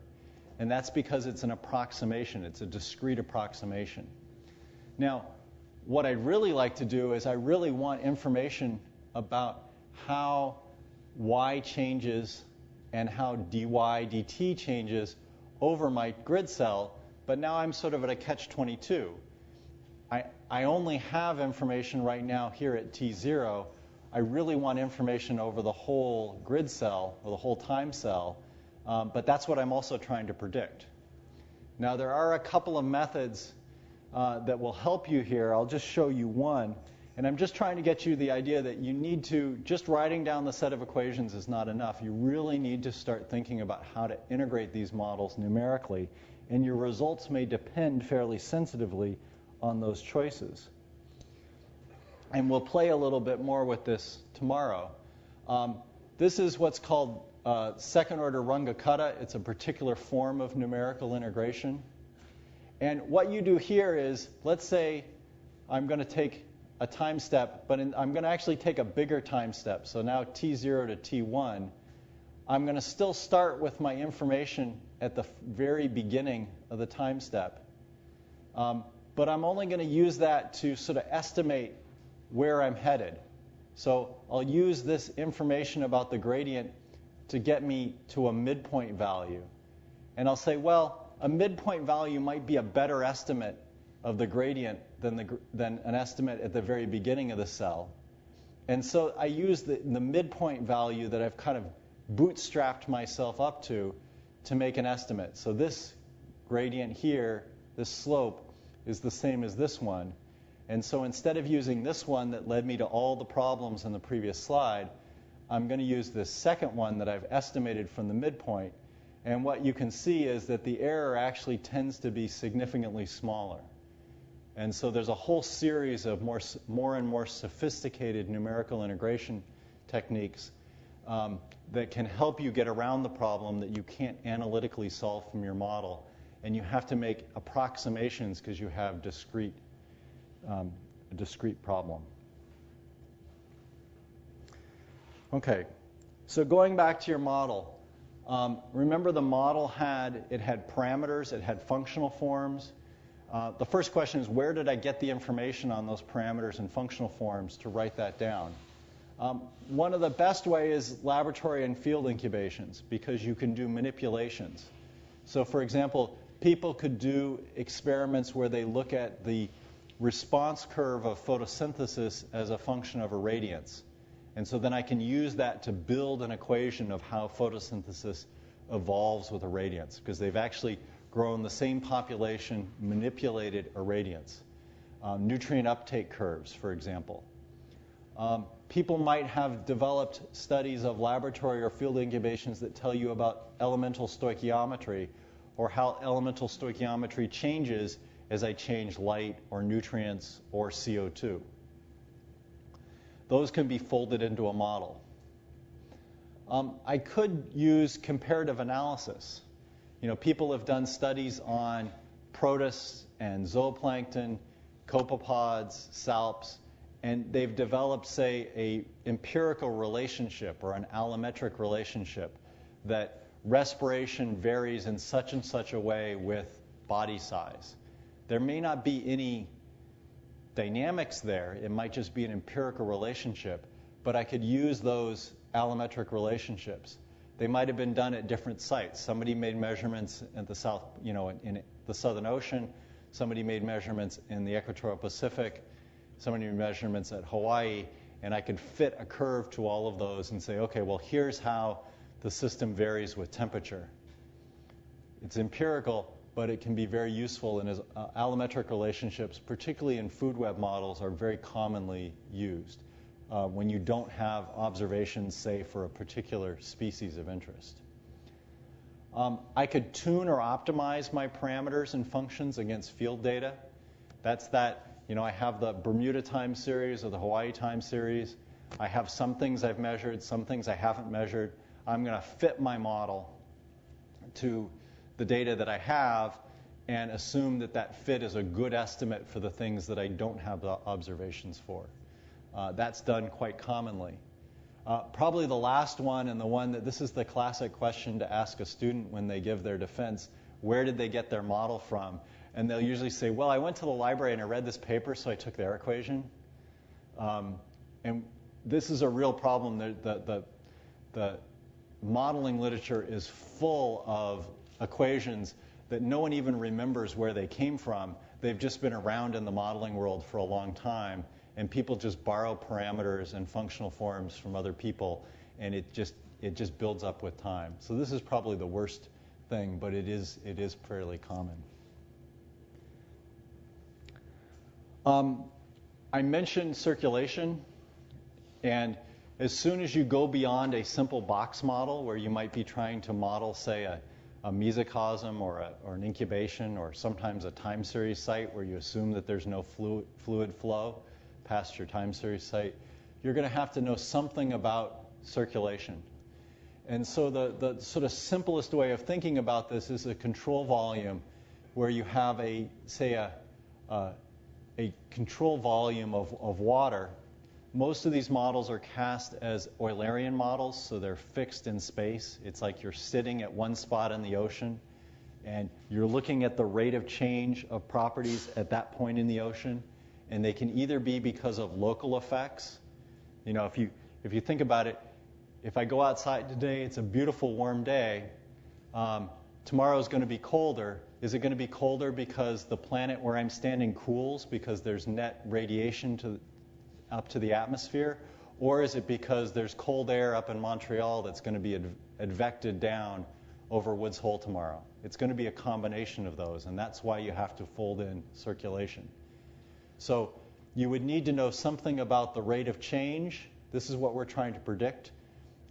And that's because it's an approximation. It's a discrete approximation. Now, what I'd really like to do is I really want information about how y changes and how dy dt changes over my grid cell, but now I'm sort of at a catch-22. I only have information right now here at t0. I really want information over the whole grid cell or the whole time cell, but that's what I'm also trying to predict. Now, there are a couple of methods that will help you here. I'll just show you one. And I'm just trying to get you the idea that you need to, just writing down the set of equations is not enough. You really need to start thinking about how to integrate these models numerically. And your results may depend fairly sensitively on those choices. And we'll play a little bit more with this tomorrow. This is what's called second-order Runge-Kutta. It's a particular form of numerical integration. And what you do here is, let's say I'm going to take a time step, but I'm going to actually take a bigger time step. So now t0 to t1. I'm going to still start with my information at the very beginning of the time step. But I'm only going to use that to sort of estimate where I'm headed. So I'll use this information about the gradient to get me to a midpoint value. And I'll say, well, a midpoint value might be a better estimate of the gradient than an estimate at the very beginning of the cell. And so I use the midpoint value that I've kind of bootstrapped myself up to make an estimate. So this gradient here, this slope, is the same as this one. And so instead of using this one that led me to all the problems in the previous slide, I'm going to use this second one that I've estimated from the midpoint. And what you can see is that the error actually tends to be significantly smaller. And so there's a whole series of more and more sophisticated numerical integration techniques that can help you get around the problem that you can't analytically solve from your model. And you have to make approximations because you have a discrete problem. Okay, so going back to your model, remember the model had parameters, it had functional forms. The first question is, where did I get the information on those parameters and functional forms to write that down? One of the best ways is laboratory and field incubations, because you can do manipulations. So for example, people could do experiments where they look at the response curve of photosynthesis as a function of irradiance. And so then I can use that to build an equation of how photosynthesis evolves with irradiance, because they've actually grown the same population, manipulated irradiance. Nutrient uptake curves, for example. People might have developed studies of laboratory or field incubations that tell you about elemental stoichiometry, or how elemental stoichiometry changes as I change light or nutrients or CO2. Those can be folded into a model. I could use comparative analysis. People have done studies on protists and zooplankton, copepods, salps, and they've developed, say, an empirical relationship or an allometric relationship that respiration varies in such and such a way with body size. There may not be any dynamics there. It might just be an empirical relationship, but I could use those allometric relationships. They might have been done at different sites. Somebody made measurements at the south, in the Southern Ocean. Somebody made measurements in the Equatorial Pacific. Somebody made measurements at Hawaii, and I could fit a curve to all of those and say, okay, well, here's how the system varies with temperature. It's empirical, but it can be very useful, and as allometric relationships, particularly in food web models, are very commonly used when you don't have observations, say, for a particular species of interest. I could tune or optimize my parameters and functions against field data. That's that, I have the Bermuda time series or the Hawaii time series. I have some things I've measured, some things I haven't measured. I'm going to fit my model to the data that I have and assume that that fit is a good estimate for the things that I don't have the observations for. That's done quite commonly. Probably the last one, and the one that this is the classic question to ask a student when they give their defense, where did they get their model from? And they'll usually say, well, I went to the library and I read this paper, so I took their equation. And this is a real problem. The modeling literature is full of equations that no one even remembers where they came from. They've just been around in the modeling world for a long time, and people just borrow parameters and functional forms from other people, and it just builds up with time. So this is probably the worst thing, but it is fairly common. I mentioned circulation, and as soon as you go beyond a simple box model where you might be trying to model, say, a mesocosm or an incubation or sometimes a time series site where you assume that there's no fluid flow past your time series site, you're going to have to know something about circulation. And so the sort of simplest way of thinking about this is a control volume where you have a control volume of water. Most of these models are cast as Eulerian models, so they're fixed in space. It's like you're sitting at one spot in the ocean, and you're looking at the rate of change of properties at that point in the ocean, and they can either be because of local effects. You know, if you think about it, if I go outside today, it's a beautiful warm day. Tomorrow is going to be colder. Is it going to be colder because the planet where I'm standing cools because there's net radiation up to the atmosphere? Or is it because there's cold air up in Montreal that's going to be advected down over Woods Hole tomorrow? It's going to be a combination of those, and that's why you have to fold in circulation. So you would need to know something about the rate of change. This is what we're trying to predict.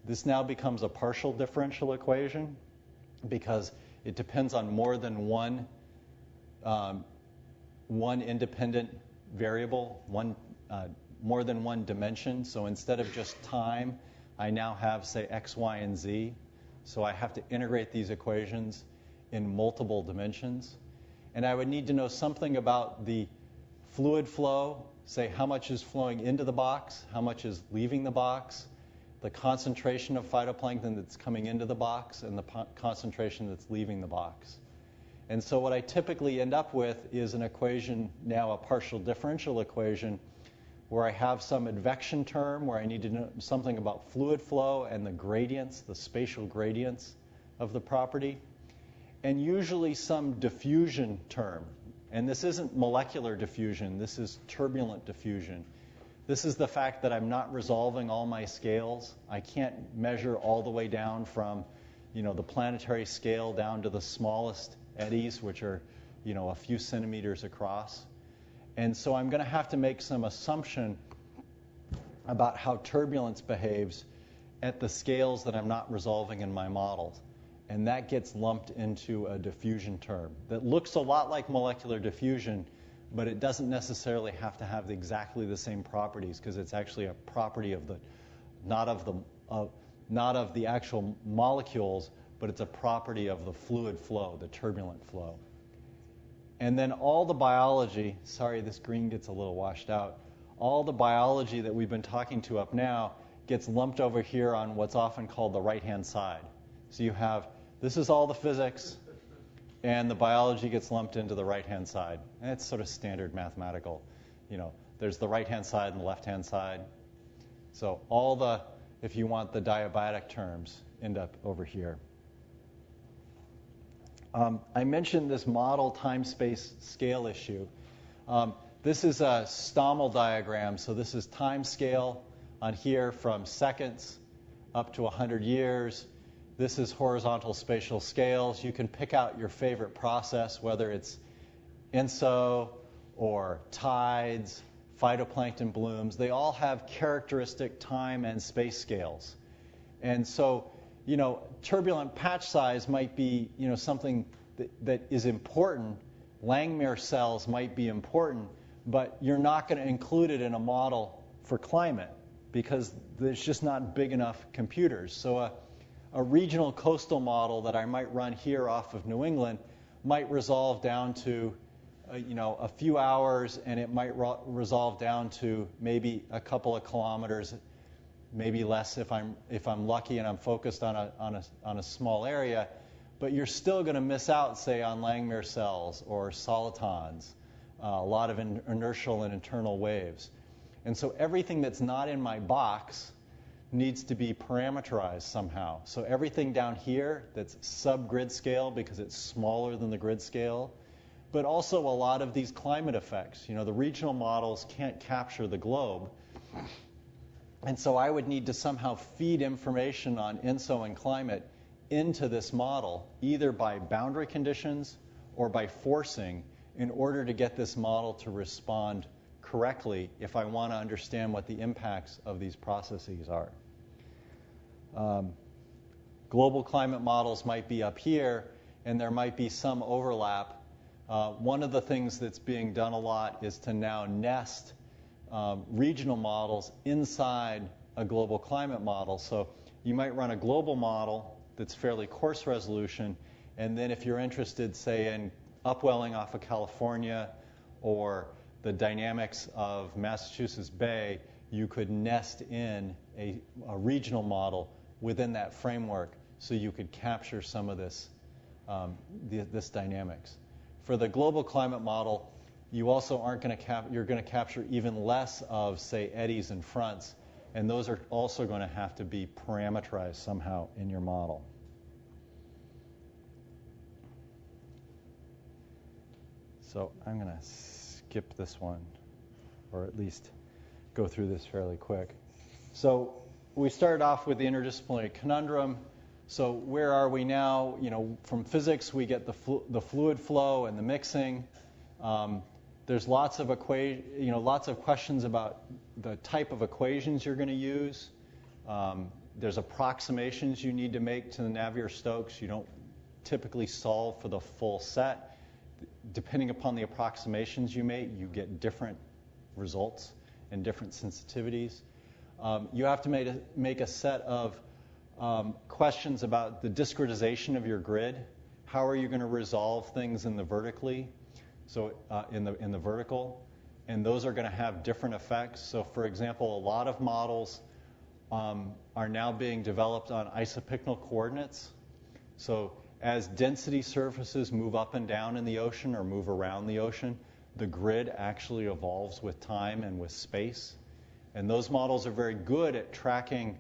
This now becomes a partial differential equation because it depends on more than one independent variable, more than one dimension. So instead of just time, I now have, say, x, y, and z. So I have to integrate these equations in multiple dimensions. And I would need to know something about the fluid flow, say how much is flowing into the box, how much is leaving the box, the concentration of phytoplankton that's coming into the box, and the concentration that's leaving the box. And so what I typically end up with is an equation, now a partial differential equation, where I have some advection term where I need to know something about fluid flow and the gradients, the spatial gradients of the property, and usually some diffusion term. And this isn't molecular diffusion, this is turbulent diffusion. This is the fact that I'm not resolving all my scales. I can't measure all the way down from, the planetary scale down to the smallest eddies, which are, a few centimeters across. And so I'm going to have to make some assumption about how turbulence behaves at the scales that I'm not resolving in my models. And that gets lumped into a diffusion term that looks a lot like molecular diffusion, but it doesn't necessarily have to have exactly the same properties because it's actually a property of not of the actual molecules, but it's a property of the fluid flow, the turbulent flow. And then all the biology, sorry, this green gets a little washed out, all the biology that we've been talking to up now gets lumped over here on what's often called the right-hand side. So you have, this is all the physics, and the biology gets lumped into the right-hand side. And it's sort of standard mathematical. There's the right-hand side and the left-hand side. So all the, if you want the diabatic terms, end up over here. I mentioned this model time-space scale issue. This is a Stommel diagram. So this is time scale on here from seconds up to 100 years. This is horizontal spatial scales. You can pick out your favorite process, whether it's INSO or tides, phytoplankton blooms. They all have characteristic time and space scales. And so, turbulent patch size might be, something that is important. Langmuir cells might be important, but you're not going to include it in a model for climate because there's just not big enough computers. So a regional coastal model that I might run here off of New England might resolve down to, a few hours, and it might resolve down to maybe a couple of kilometers, maybe less if I'm lucky and I'm focused on a small area. but you're still going to miss out, say, on Langmuir cells or solitons, a lot of inertial and internal waves. And so everything that's not in my box needs to be parameterized somehow. So everything down here that's sub-grid scale because it's smaller than the grid scale, but also a lot of these climate effects. You know, the regional models can't capture the globe. And so I would need to somehow feed information on INSO and climate into this model, either by boundary conditions or by forcing, in order to get this model to respond correctly if I want to understand what the impacts of these processes are. Global climate models might be up here, and there might be some overlap. One of the things that's being done a lot is to now nest regional models inside a global climate model. So you might run a global model that's fairly coarse resolution, and then if you're interested, say, in upwelling off of California or the dynamics of Massachusetts Bay, you could nest in a regional model within that framework so you could capture some of this, this dynamics. For the global climate model, you also aren't going to you're going to capture even less of, say, eddies and fronts, and those are also going to have to be parameterized somehow in your model. So I'm going to skip this one, or at least go through this fairly quick. So we started off with the interdisciplinary conundrum. So where are we now? You know, from physics we get the fluid flow and the mixing. There's lots of lots of questions about the type of equations you're going to use. There's approximations you need to make to the Navier-Stokes. You don't typically solve for the full set. Depending upon the approximations you make, you get different results and different sensitivities. You have to make a set of questions about the discretization of your grid. How are you going to resolve things in the vertically? So in the vertical, and those are going to have different effects. So for example, a lot of models are now being developed on isopycnal coordinates. So as density surfaces move up and down in the ocean or move around the ocean, the grid actually evolves with time and with space. And those models are very good at tracking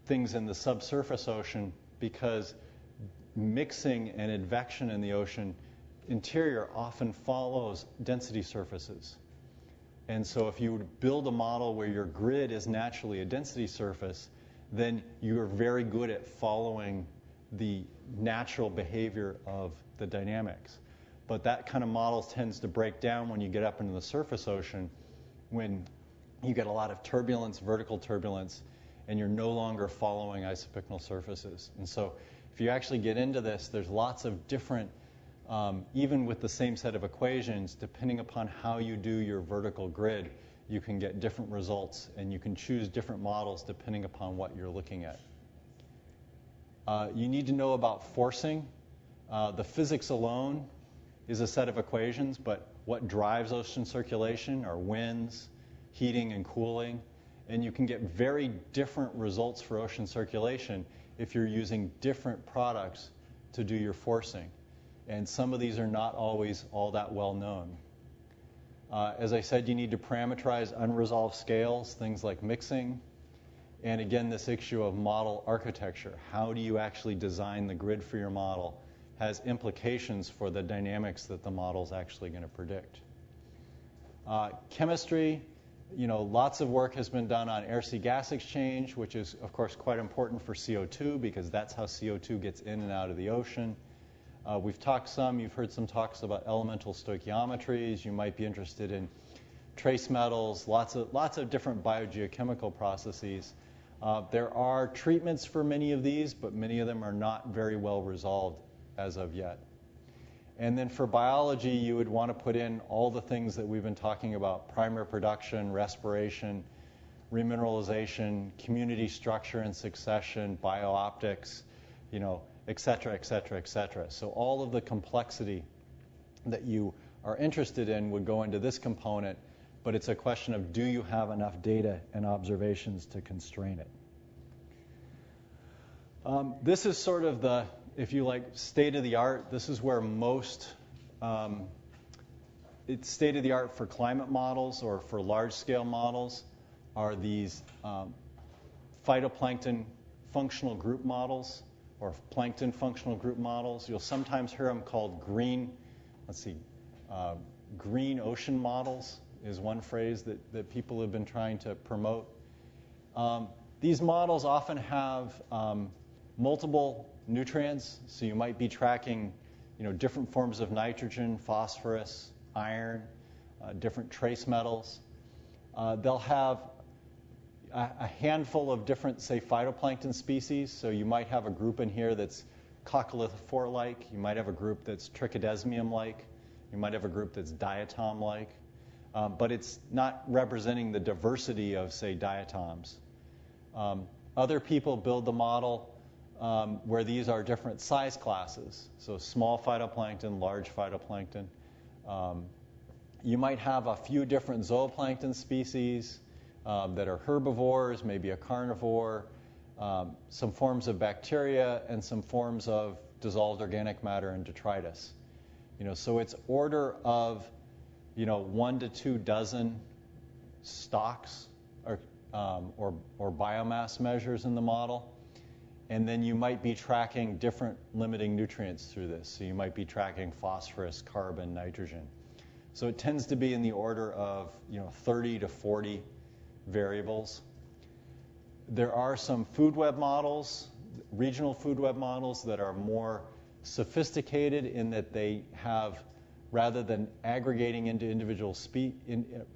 things in the subsurface ocean because mixing and advection in the ocean interior often follows density surfaces. And so if you would build a model where your grid is naturally a density surface, then you're very good at following the natural behavior of the dynamics. But that kind of model tends to break down when you get up into the surface ocean, when you get a lot of turbulence, vertical turbulence, and you're no longer following isopycnal surfaces. And so if you actually get into this, there's lots of different, even with the same set of equations, depending upon how you do your vertical grid, you can get different results, and you can choose different models depending upon what you're looking at. You need to know about forcing. The physics alone is a set of equations, but what drives ocean circulation are winds, heating, and cooling. And you can get very different results for ocean circulation if you're using different products to do your forcing. And some of these are not always all that well known. As I said, you need to parameterize unresolved scales, things like mixing. And again, this issue of model architecture. How do you actually design the grid for your model has implications for the dynamics that the model is actually going to predict. Chemistry, lots of work has been done on air-sea gas exchange, which is, of course, quite important for CO2 because that's how CO2 gets in and out of the ocean. You've heard some talks about elemental stoichiometries. You might be interested in trace metals, lots of different biogeochemical processes. There are treatments for many of these, but many of them are not very well resolved as of yet. And then for biology, you would want to put in all the things that we've been talking about: primary production, respiration, remineralization, community structure and succession, biooptics, et cetera, et cetera, et cetera. So all of the complexity that you are interested in would go into this component, but it's a question of, do you have enough data and observations to constrain it? This is sort of the if you like state of the art, this is where most, it's state of the art for climate models or for large scale models are these phytoplankton functional group models or plankton functional group models. You'll sometimes hear them called green ocean models is one phrase that people have been trying to promote. These models often have multiple nutrients, so you might be tracking different forms of nitrogen, phosphorus, iron, different trace metals. They'll have a handful of different, say, phytoplankton species. So you might have a group in here that's coccolithophore-like. You might have a group that's trichodesmium-like. You might have a group that's diatom-like. But it's not representing the diversity of, say, diatoms. Other people build the model where these are different size classes. So small phytoplankton, large phytoplankton. You might have a few different zooplankton species that are herbivores, maybe a carnivore, some forms of bacteria, and some forms of dissolved organic matter and detritus. So it's order of 1 to 2 dozen stocks or biomass measures in the model. And then you might be tracking different limiting nutrients through this. So you might be tracking phosphorus, carbon, nitrogen. So it tends to be in the order of 30 to 40 variables. There are some food web models, regional food web models that are more sophisticated in that they have, rather than aggregating into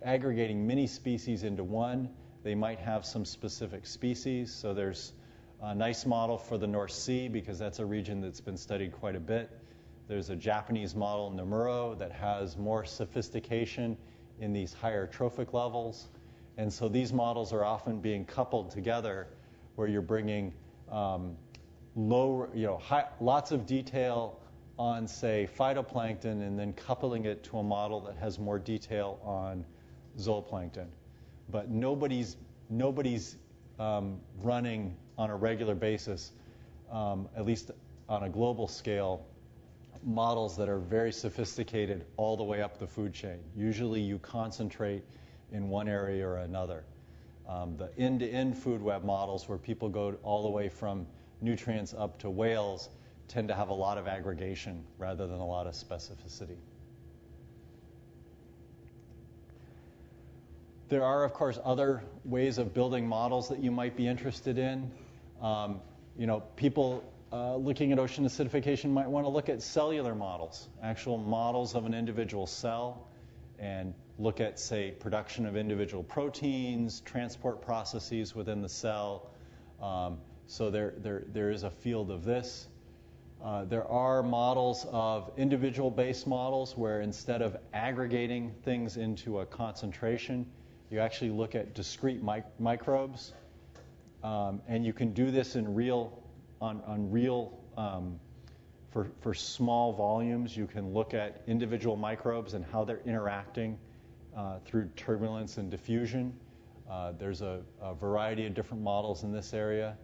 aggregating many species into one, they might have some specific species. So there's a nice model for the North Sea because that's a region that's been studied quite a bit. There's a Japanese model, Nomuro, that has more sophistication in these higher trophic levels. And so these models are often being coupled together where you're bringing lots of detail on, say, phytoplankton and then coupling it to a model that has more detail on zooplankton. But nobody's running on a regular basis, at least on a global scale, models that are very sophisticated all the way up the food chain. Usually you concentrate in one area or another. The end-to-end food web models where people go all the way from nutrients up to whales tend to have a lot of aggregation rather than a lot of specificity. There are, of course, other ways of building models that you might be interested in. People looking at ocean acidification might want to look at cellular models, actual models of an individual cell, and look at, say, production of individual proteins, transport processes within the cell. So there is a field of this. There are models of individual-based models where instead of aggregating things into a concentration, you actually look at discrete microbes. And you can do this in for small volumes. You can look at individual microbes and how they're interacting through turbulence and diffusion. There's a variety of different models in this area.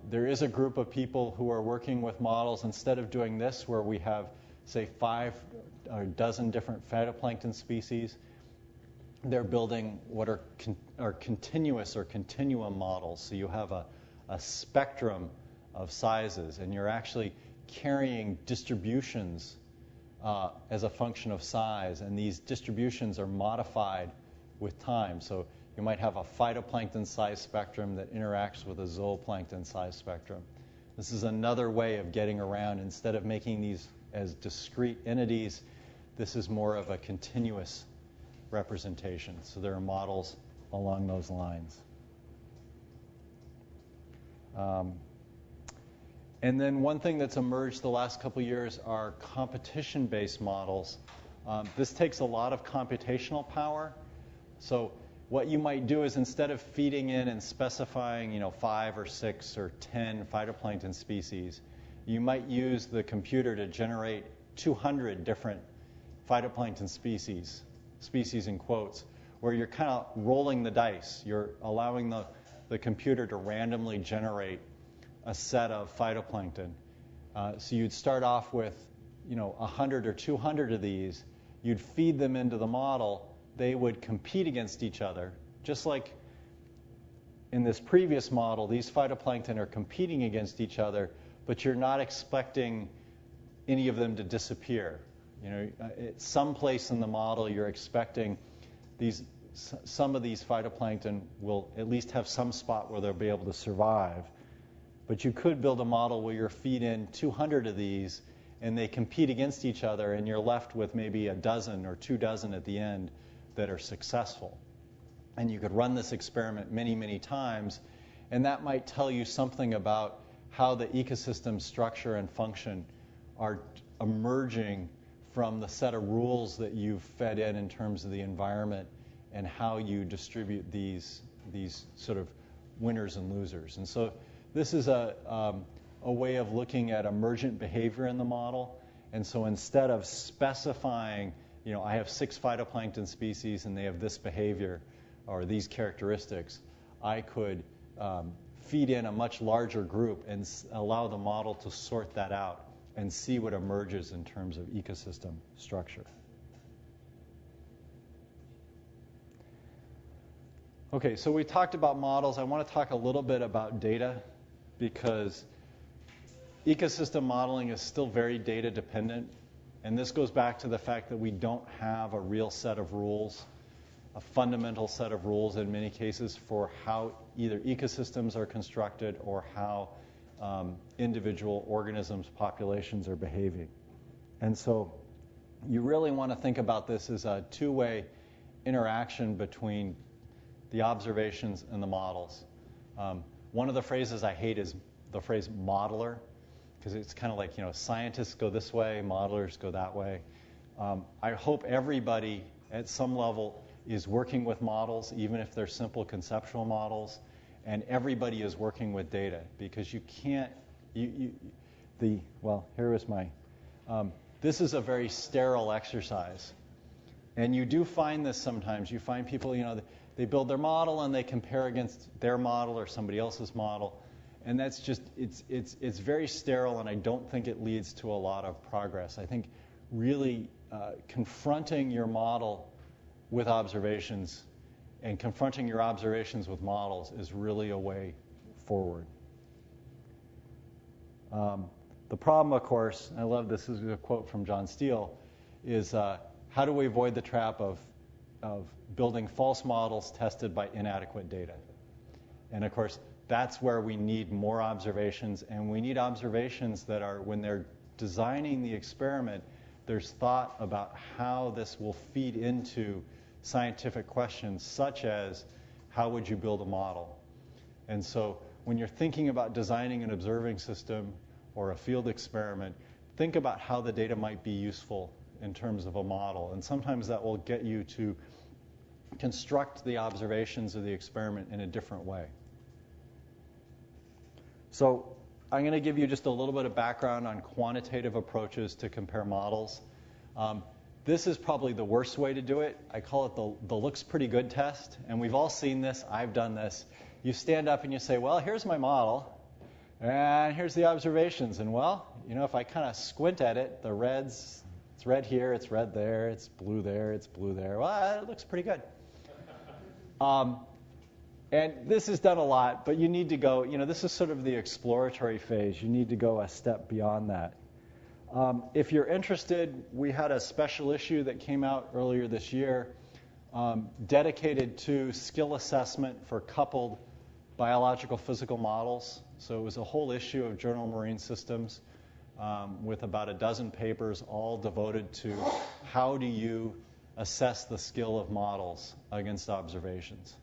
There is a group of people who are working with models instead of doing this where we have, say, 5 or a dozen different phytoplankton species. They're building what are continuous or continuum models. So you have a spectrum of sizes, and you're actually carrying distributions as a function of size, and these distributions are modified with time. So you might have a phytoplankton size spectrum that interacts with a zooplankton size spectrum. This is another way of getting around. Instead of making these as discrete entities, this is more of a continuous representation. So there are models along those lines. And then one thing that's emerged the last couple of years are competition-based models. This takes a lot of computational power. So what you might do is instead of feeding in and specifying 5 or 6 or 10 phytoplankton species, you might use the computer to generate 200 different phytoplankton species in quotes, where you're kind of rolling the dice. You're allowing the computer to randomly generate a set of phytoplankton. So you'd start off with 100 or 200 of these. You'd feed them into the model. They would compete against each other, just like in this previous model, these phytoplankton are competing against each other, but you're not expecting any of them to disappear. At some place in the model, you're expecting some of these phytoplankton will at least have some spot where they'll be able to survive. But you could build a model where you feed in 200 of these, and they compete against each other, and you're left with maybe a dozen or 2 dozen at the end that are successful. And you could run this experiment many, many times, and that might tell you something about how the ecosystem structure and function are emerging from the set of rules that you've fed in terms of the environment and how you distribute these sort of winners and losers. And so this is a way of looking at emergent behavior in the model. And so instead of specifying, I have 6 phytoplankton species and they have this behavior or these characteristics, I could feed in a much larger group and allow the model to sort that out and see what emerges in terms of ecosystem structure. Okay, so we talked about models. I want to talk a little bit about data because ecosystem modeling is still very data dependent. And this goes back to the fact that we don't have a real set of rules, a fundamental set of rules in many cases for how either ecosystems are constructed or how individual organisms, populations are behaving. And so you really want to think about this as a two-way interaction between the observations and the models. One of the phrases I hate is the phrase modeler, because it's kind of like, scientists go this way, modelers go that way. I hope everybody at some level is working with models, even if they're simple conceptual models, and everybody is working with data, because you can't, here is my, this is a very sterile exercise. And you do find this sometimes. You find people, they build their model and they compare against their model or somebody else's model. And that's just, it's very sterile, and I don't think it leads to a lot of progress. I think really confronting your model with observations and confronting your observations with models is really a way forward. The problem, of course, I love this is a quote from John Steele, is how do we avoid the trap of building false models tested by inadequate data? And of course, that's where we need more observations, and we need observations that are, when they're designing the experiment, there's thought about how this will feed into scientific questions, such as how would you build a model? And so when you're thinking about designing an observing system or a field experiment, think about how the data might be useful in terms of a model. And sometimes that will get you to construct the observations of the experiment in a different way. So I'm going to give you just a little bit of background on quantitative approaches to compare models. This is probably the worst way to do it. I call it the looks pretty good test. And we've all seen this. I've done this. You stand up and you say, well, here's my model. And here's the observations. And well, if I kind of squint at it, the reds, it's red here, it's red there, it's blue there, it's blue there. Well, it looks pretty good. And this is done a lot, but you need to go, this is sort of the exploratory phase. You need to go a step beyond that. If you're interested, we had a special issue that came out earlier this year dedicated to skill assessment for coupled biological physical models. So it was a whole issue of Journal of Marine Systems with about a dozen papers all devoted to how do you assess the skill of models against observations.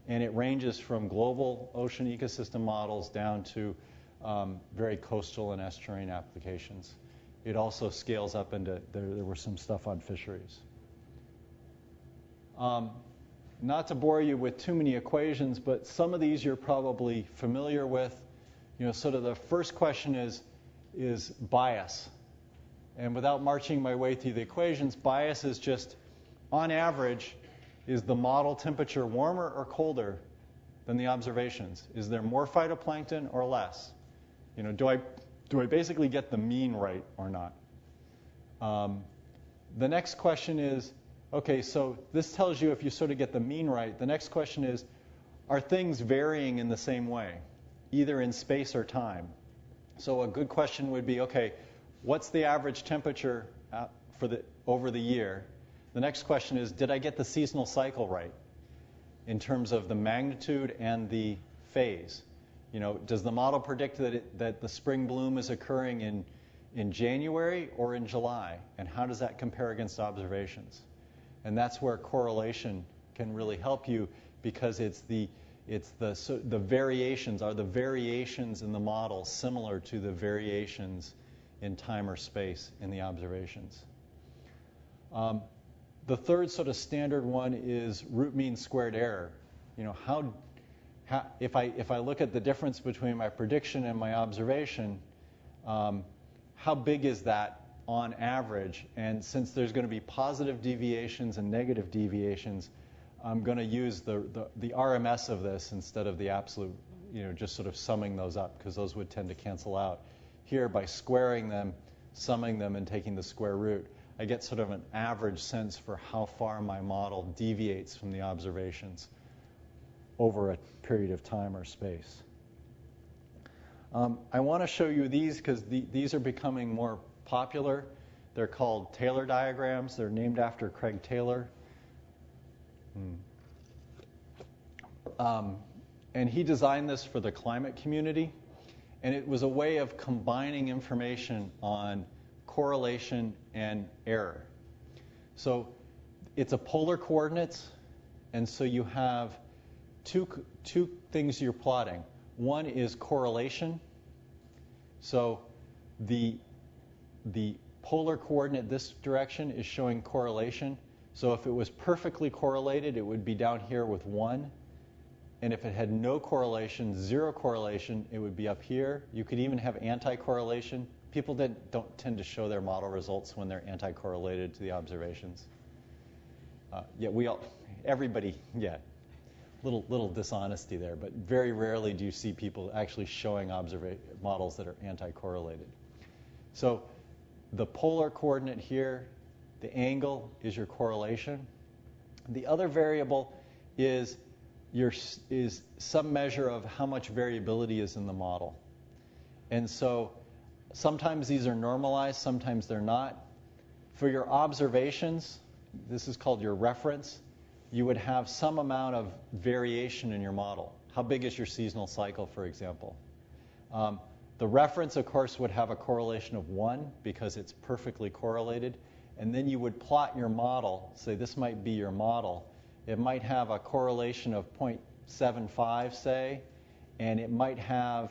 And it ranges from global ocean ecosystem models down to very coastal and estuarine applications. It also scales up into, there was some stuff on fisheries. Not to bore you with too many equations, but some of these you're probably familiar with. Sort of the first question is bias. And without marching my way through the equations, bias is just, on average, is the model temperature warmer or colder than the observations? Is there more phytoplankton or less? do I basically get the mean right or not? The next question is, okay, so this tells you if you sort of get the mean right. The next question is, are things varying in the same way, either in space or time? So a good question would be, okay, what's the average temperature over the year? The next question is, did I get the seasonal cycle right in terms of the magnitude and the phase? Does the model predict that the spring bloom is occurring in January or in July? And how does that compare against observations? And that's where correlation can really help you, because the variations are the variations in the model similar to the variations in time or space in the observations. The third sort of standard one is root mean squared error. If I look at the difference between my prediction and my observation, how big is that on average? And since there's going to be positive deviations and negative deviations, I'm going to use the RMS of this instead of the absolute, just sort of summing those up, because those would tend to cancel out. Here, by squaring them, summing them, and taking the square root, I get sort of an average sense for how far my model deviates from the observations over a period of time or space. I want to show you these because these are becoming more popular. They're called Taylor diagrams. They're named after Craig Taylor. And he designed this for the climate community. And it was a way of combining information on correlation and error. So it's a polar coordinates, and so you have two things you're plotting. One is correlation. So the polar coordinate this direction is showing correlation. So if it was perfectly correlated, it would be down here with 1. And if it had no correlation, 0 correlation, it would be up here. You could even have anti-correlation. People don't tend to show their model results when they're anti-correlated to the observations. Little dishonesty there, but very rarely do you see people actually showing models that are anti-correlated. So the polar coordinate here, the angle, is your correlation. The other variable is some measure of how much variability is in the model. And so sometimes these are normalized, sometimes they're not. For your observations, this is called your reference, you would have some amount of variation in your model. How big is your seasonal cycle, for example? The reference, of course, would have a correlation of 1 because it's perfectly correlated. And then you would plot your model. Say this might be your model. It might have a correlation of 0.75, say, and it might have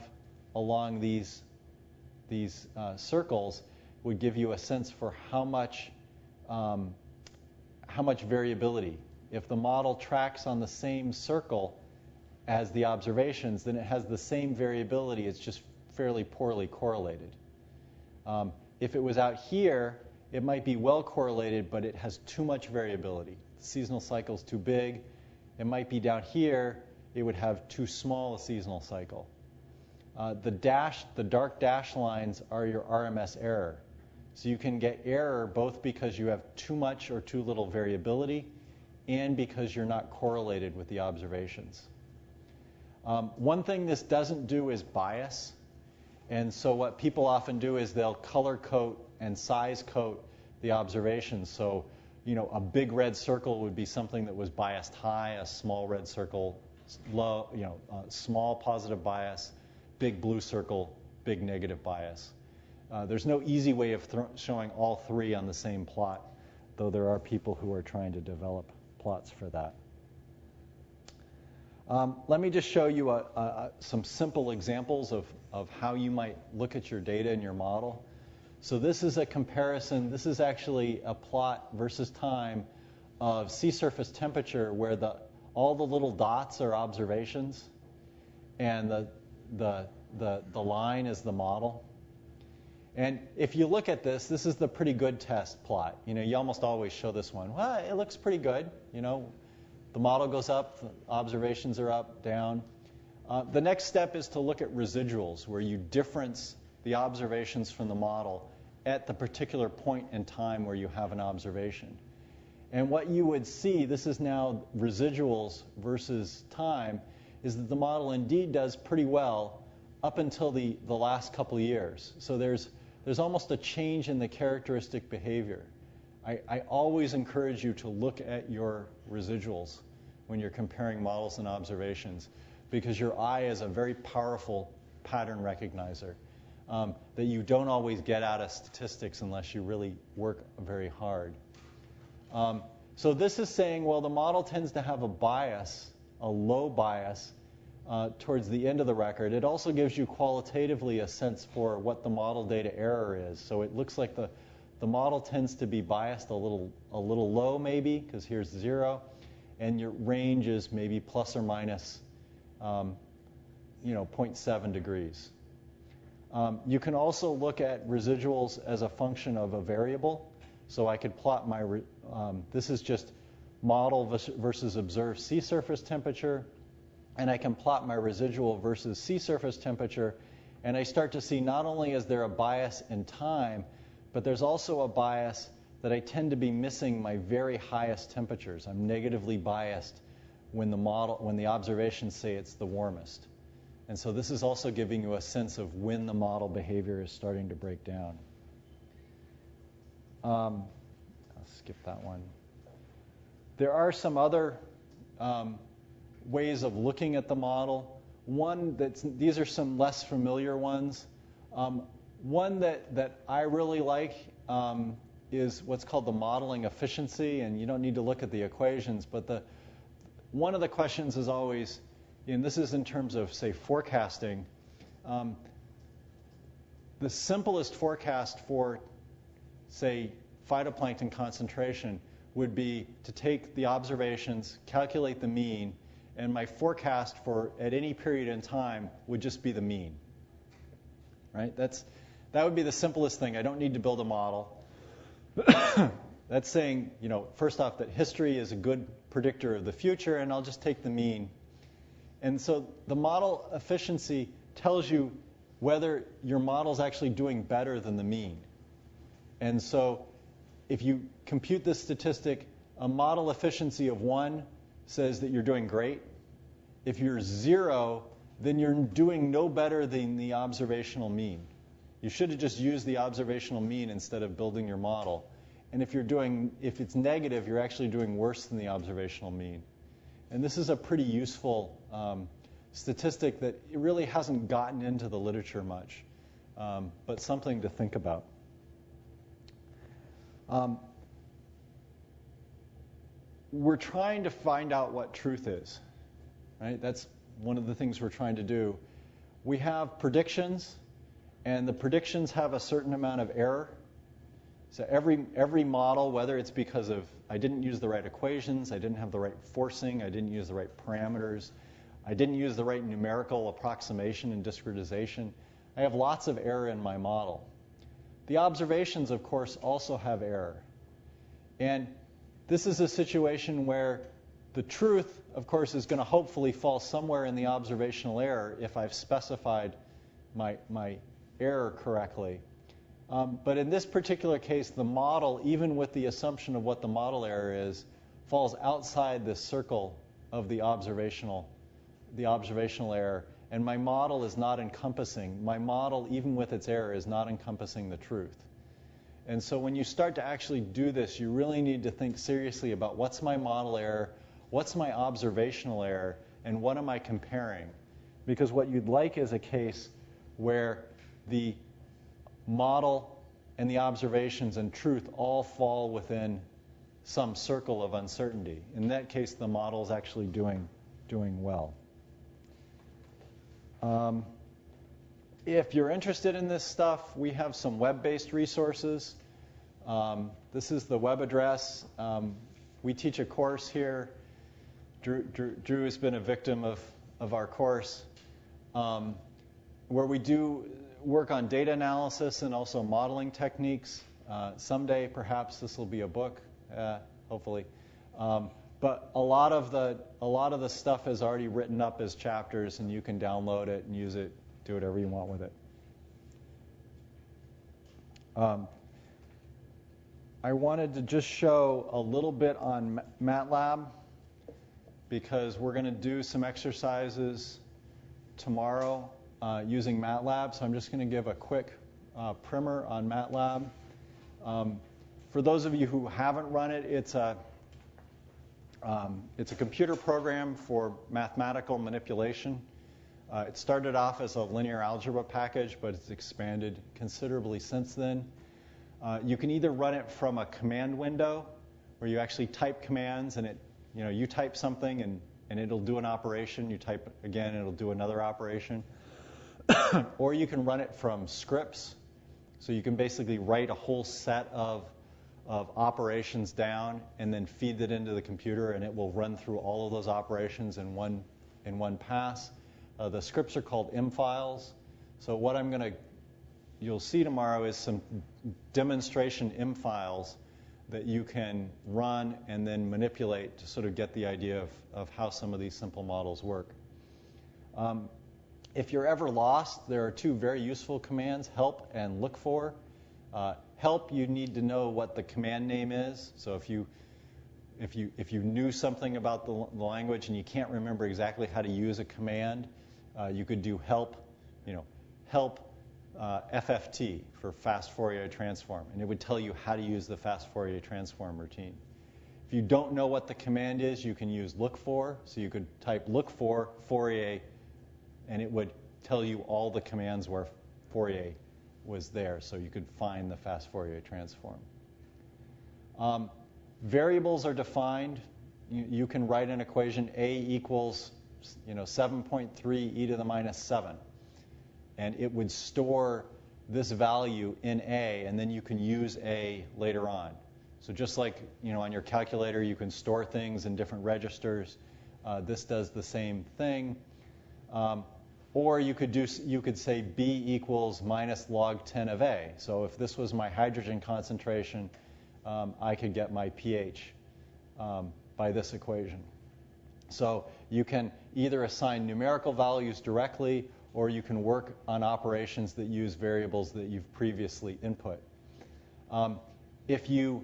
along these circles would give you a sense for how much variability. If the model tracks on the same circle as the observations, then it has the same variability. It's just fairly poorly correlated. If it was out here, it might be well correlated, but it has too much variability. The seasonal cycle is too big. It might be down here, it would have too small a seasonal cycle. The dark dash lines are your RMS error. So you can get error both because you have too much or too little variability and because you're not correlated with the observations. One thing this doesn't do is bias. And so what people often do is they'll color code and size code the observations. So, a big red circle would be something that was biased high, a small red circle low, small positive bias, big blue circle, big negative bias. There's no easy way of showing all three on the same plot, though there are people who are trying to develop plots for that. Let me just show you some simple examples of how you might look at your data in your model. So this is a comparison. This is actually a plot versus time of sea surface temperature where all the little dots are observations and the line is the model. And if you look at this is the pretty good test plot. You almost always show this one. Well, it looks pretty good. The model goes up, the observations are up, down. The next step is to look at residuals, where you difference the observations from the model at the particular point in time where you have an observation. And what you would see, this is now residuals versus time, is that the model indeed does pretty well up until the last couple of years. So there's almost a change in the characteristic behavior. I always encourage you to look at your residuals when you're comparing models and observations, because your eye is a very powerful pattern recognizer that you don't always get out of statistics unless you really work very hard. So this is saying, well, the model tends to have a bias, a low bias, towards the end of the record. It also gives you qualitatively a sense for what the model data error is. So it looks like the model tends to be biased a little low maybe, because here's 0, and your range is maybe plus or minus 0.7 degrees. You can also look at residuals as a function of a variable. So I could plot my, this is just model versus observed sea surface temperature. And I can plot my residual versus sea surface temperature. And I start to see not only is there a bias in time, but there's also a bias that I tend to be missing my very highest temperatures. I'm negatively biased when the observations say it's the warmest. And so this is also giving you a sense of when the model behavior is starting to break down. I'll skip that one. There are some other ways of looking at the model. These are some less familiar ones. One that I really like is what's called the modeling efficiency, and you don't need to look at the equations, but one of the questions is always, and this is in terms of, say, forecasting, the simplest forecast for, say, phytoplankton concentration would be to take the observations, calculate the mean, and my forecast for at any period in time would just be the mean. Right? That would be the simplest thing. I don't need to build a model. That's saying, first off, that history is a good predictor of the future, and I'll just take the mean. And so the model efficiency tells you whether your model is actually doing better than the mean. And so if you compute this statistic, a model efficiency of 1 says that you're doing great. If you're 0, then you're doing no better than the observational mean. You should have just used the observational mean instead of building your model. And if it's negative, you're actually doing worse than the observational mean. And this is a pretty useful statistic that it really hasn't gotten into the literature much, but something to think about. We're trying to find out what truth is, right? That's one of the things we're trying to do. We have predictions, and the predictions have a certain amount of error. So every model, whether it's because of I didn't use the right equations, I didn't have the right forcing, I didn't use the right parameters, I didn't use the right numerical approximation and discretization, I have lots of error in my model. The observations, of course, also have error. And this is a situation where the truth, of course, is going to hopefully fall somewhere in the observational error if I've specified my error correctly. But in this particular case, the model, even with the assumption of what the model error is, falls outside the circle of the observational error. And my model is not encompassing. My model, even with its error, is not encompassing the truth. And so when you start to actually do this, you really need to think seriously about what's my model error, what's my observational error, and what am I comparing? Because what you'd like is a case where the model and the observations and truth all fall within some circle of uncertainty. In that case, the model is actually doing well. If you're interested in this stuff, we have some web-based resources. This is the web address. We teach a course here. Drew has been a victim of our course, where we do work on data analysis and also modeling techniques. Someday, perhaps this will be a book, hopefully. But a lot of the stuff is already written up as chapters, and you can download it and use it, do whatever you want with it. I wanted to just show a little bit on MATLAB because we're going to do some exercises tomorrow using MATLAB. So I'm just going to give a quick primer on MATLAB. For those of you who haven't run it, it's a computer program for mathematical manipulation. It started off as a linear algebra package, but it's expanded considerably since then. You can either run it from a command window, where you actually type commands, and you type something and it'll do an operation. You type again, it'll do another operation. Or you can run it from scripts. So you can basically write a whole set of operations down and then feed it into the computer, and it will run through all of those operations in one pass. The scripts are called im files. So what you'll see tomorrow is some demonstration im files that you can run and then manipulate to sort of get the idea of how some of these simple models work. If you're ever lost, there are two very useful commands, help and look for. Help, you need to know what the command name is. So if you knew something about the language and you can't remember exactly how to use a command, you could do help, help FFT for fast Fourier transform, and it would tell you how to use the fast Fourier transform routine. If you don't know what the command is, you can use look for. So you could type look for Fourier, and it would tell you all the commands where Fourier was there, so you could find the fast Fourier transform. Variables are defined. You can write an equation a equals 7.3 e to the minus 7. And it would store this value in A, and then you can use A later on. So just like on your calculator, you can store things in different registers. This does the same thing. Or you could say B equals minus log 10 of A. So if this was my hydrogen concentration, I could get my pH by this equation. So you can either assign numerical values directly, or you can work on operations that use variables that you've previously input. MATLAB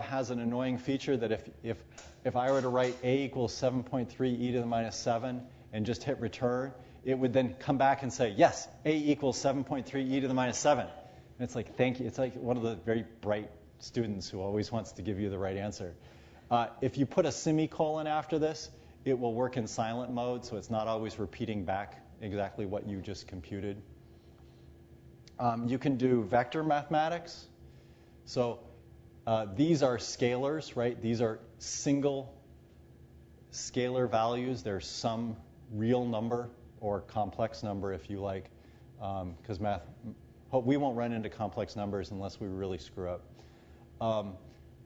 has an annoying feature that if I were to write a equals 7.3 e to the minus 7 and just hit return, it would then come back and say, yes, a equals 7.3 e to the minus 7. And it's like, thank you. It's like one of the very bright students who always wants to give you the right answer. If you put a semicolon after this, it will work in silent mode, so it's not always repeating back exactly what you just computed. You can do vector mathematics. So these are scalars, right? These are single scalar values. There's some real number or complex number, if you like, because we won't run into complex numbers unless we really screw up.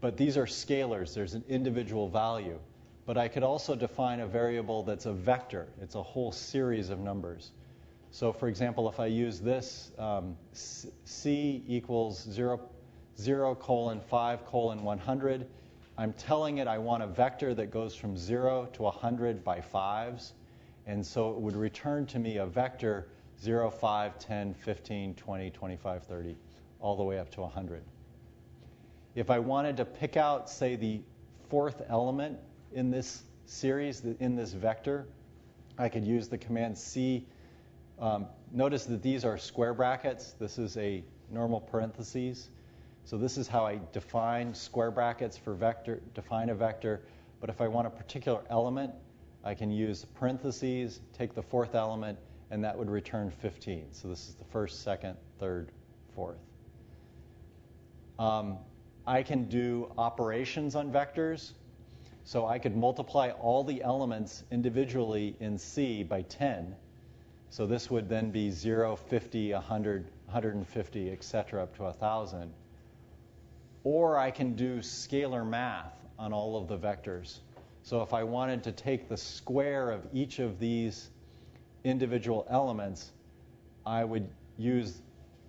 But these are scalars. There's an individual value. But I could also define a variable that's a vector. It's a whole series of numbers. So for example, if I use this, C equals 0 colon 5 colon 100, I'm telling it I want a vector that goes from 0 to 100 by 5s. And so it would return to me a vector 0, 5, 10, 15, 20, 25, 30, all the way up to 100. If I wanted to pick out, say, the fourth element in this series, in this vector, I could use the command C. Notice that these are square brackets. This is a normal parentheses. So this is how I define square brackets for define a vector. But if I want a particular element, I can use parentheses, take the fourth element, and that would return 15. So this is the first, second, third, fourth. I can do operations on vectors. So I could multiply all the elements individually in C by 10. So this would then be 0, 50, 100, 150, et cetera, up to 1,000. Or I can do scalar math on all of the vectors. So if I wanted to take the square of each of these individual elements, I would use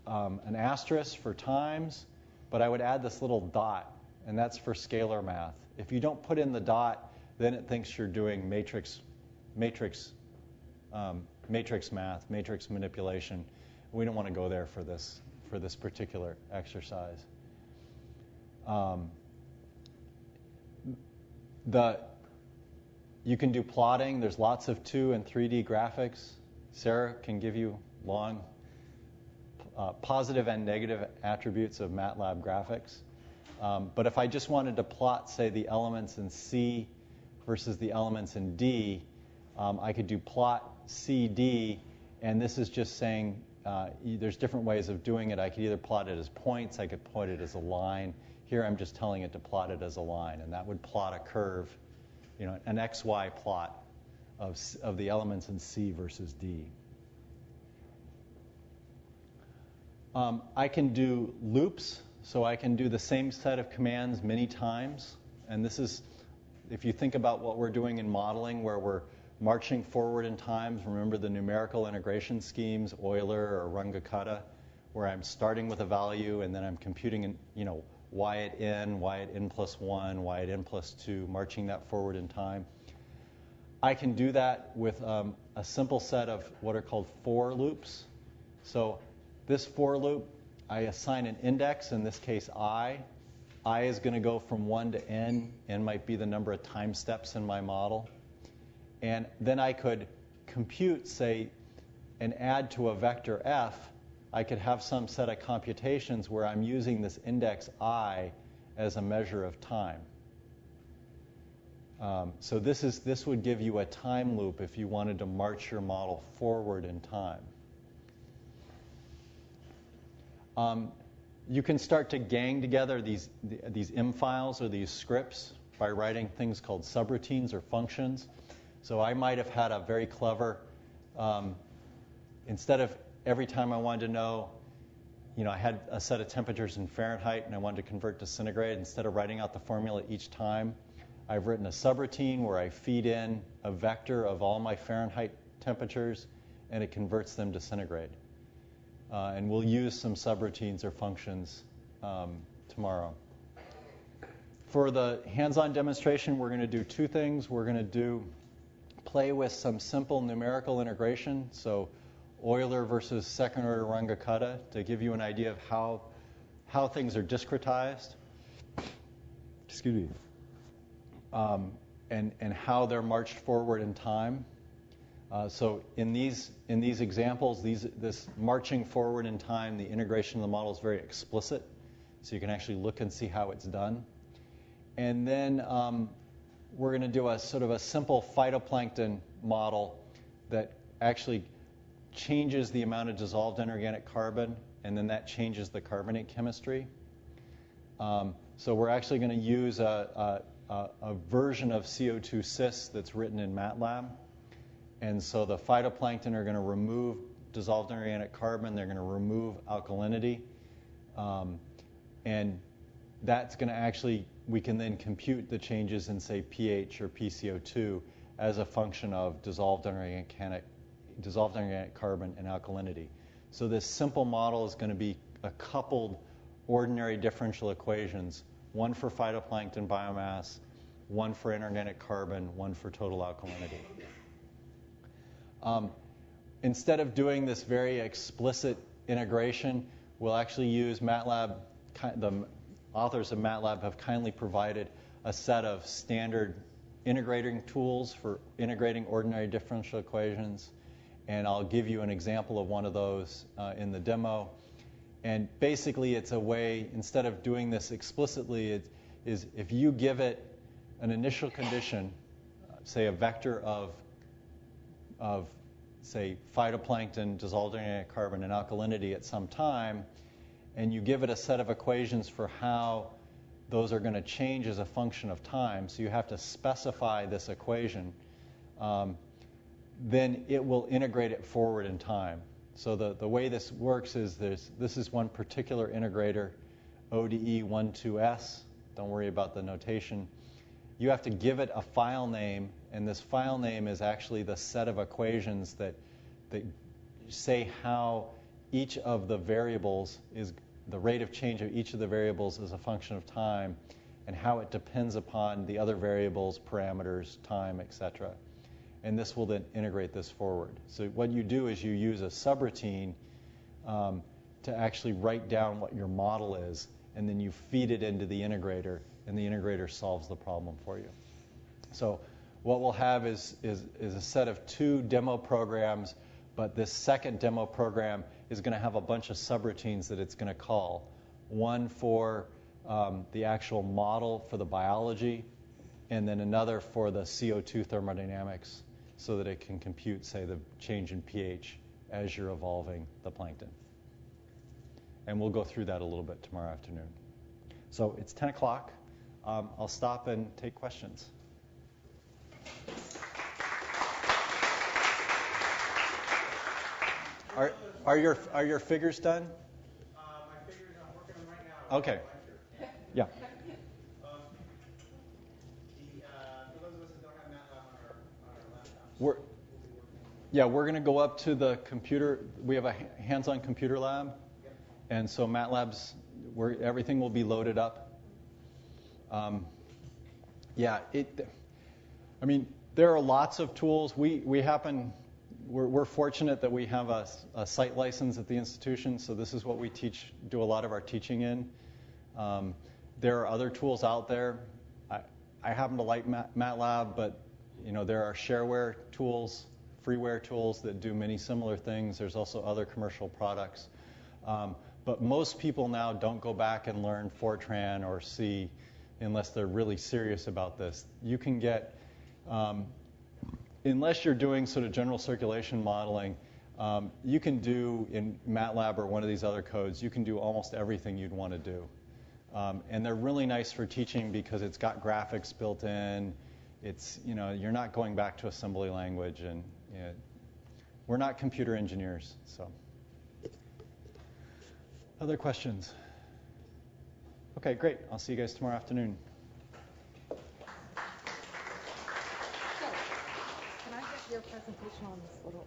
an asterisk for times, but I would add this little dot, and that's for scalar math. If you don't put in the dot, then it thinks you're doing matrix math, matrix manipulation. We don't want to go there for this for this particular exercise. You can do plotting. There's lots of 2 and 3D graphics. Sarah can give you long positive and negative attributes of MATLAB graphics. But if I just wanted to plot, say, the elements in C versus the elements in D, I could do plot CD, and this is just saying there's different ways of doing it. I could either plot it as points, I could plot it as a line. Here I'm just telling it to plot it as a line, and that would plot a curve, an XY plot of the elements in C versus D. I can do loops, so I can do the same set of commands many times. And this is, if you think about what we're doing in modeling, where we're marching forward in time, remember the numerical integration schemes, Euler or Runge-Kutta, where I'm starting with a value and then I'm computing, y at n plus 1, y at n plus 2, marching that forward in time. I can do that with a simple set of what are called for loops. So this for loop, I assign an index, in this case I. I is going to go from 1 to n. N might be the number of time steps in my model. And then I could compute, say, and add to a vector f. I could have some set of computations where I'm using this index I as a measure of time. So this would give you a time loop if you wanted to march your model forward in time. You can start to gang together these M files or these scripts by writing things called subroutines or functions. So I might have had a very clever, instead of every time I wanted to know, I had a set of temperatures in Fahrenheit and I wanted to convert to centigrade, instead of writing out the formula each time, I've written a subroutine where I feed in a vector of all my Fahrenheit temperatures and it converts them to centigrade. And we'll use some subroutines or functions tomorrow. For the hands-on demonstration, we're going to do 2 things. We're going to play with some simple numerical integration, so Euler versus second-order Runge-Kutta, to give you an idea of how things are discretized. Excuse me. And how they're marched forward in time. So in these examples, this marching forward in time, the integration of the model is very explicit, so you can actually look and see how it's done. And then we're going to do a sort of a simple phytoplankton model that actually changes the amount of dissolved inorganic carbon, and then that changes the carbonate chemistry. So we're actually going to use a version of CO2 cis that's written in MATLAB. And so the phytoplankton are going to remove dissolved inorganic carbon. They're going to remove alkalinity. And that's going to actually, we can then compute the changes in, say, pH or PCO2 as a function of dissolved inorganic carbon and alkalinity. So this simple model is going to be a coupled ordinary differential equations, one for phytoplankton biomass, one for inorganic carbon, one for total alkalinity. Instead of doing this very explicit integration, we'll actually use MATLAB. The authors of MATLAB have kindly provided a set of standard integrating tools for integrating ordinary differential equations. And I'll give you an example of one of those in the demo. And basically, it's a way, instead of doing this explicitly, is if you give it an initial condition, say a vector of say, phytoplankton, dissolved inorganic carbon, and alkalinity at some time, and you give it a set of equations for how those are going to change as a function of time, so you have to specify this equation, then it will integrate it forward in time. So the way this works is this is one particular integrator, ODE12S. Don't worry about the notation. You have to give it a file name, and this file name is actually the set of equations that say how each of the variables is, the rate of change of each of the variables is a function of time, and how it depends upon the other variables, parameters, time, etc. And this will then integrate this forward. So what you do is you use a subroutine to actually write down what your model is, and then you feed it into the integrator, and the integrator solves the problem for you. So what we'll have is a set of 2 demo programs, but this second demo program is going to have a bunch of subroutines that it's going to call. One for the actual model for the biology, and then another for the CO2 thermodynamics, so that it can compute, say, the change in pH as you're evolving the plankton. And we'll go through that a little bit tomorrow afternoon. So it's 10 o'clock. I'll stop and take questions. Are your figures done? My figures, I'm working on right now. Okay. Yeah. For those of us that don't have MATLAB on our laptops, We're we'll be working. Yeah, we're going to go up to the computer. We have a hands-on computer lab, and so MATLAB's where everything will be loaded up. I mean, there are lots of tools. We're fortunate that we have a site license at the institution, so this is what we do a lot of our teaching in. There are other tools out there. I happen to like MATLAB, but there are shareware tools, freeware tools that do many similar things. There's also other commercial products. But most people now don't go back and learn Fortran or C unless they're really serious about this. You can get, unless you're doing sort of general circulation modeling, you can do in MATLAB or one of these other codes, you can do almost everything you'd want to do. And they're really nice for teaching because it's got graphics built in. It's, you're not going back to assembly language, and we're not computer engineers, so. Other questions? Okay, great. I'll see you guys tomorrow afternoon. So, can I get your presentation on this little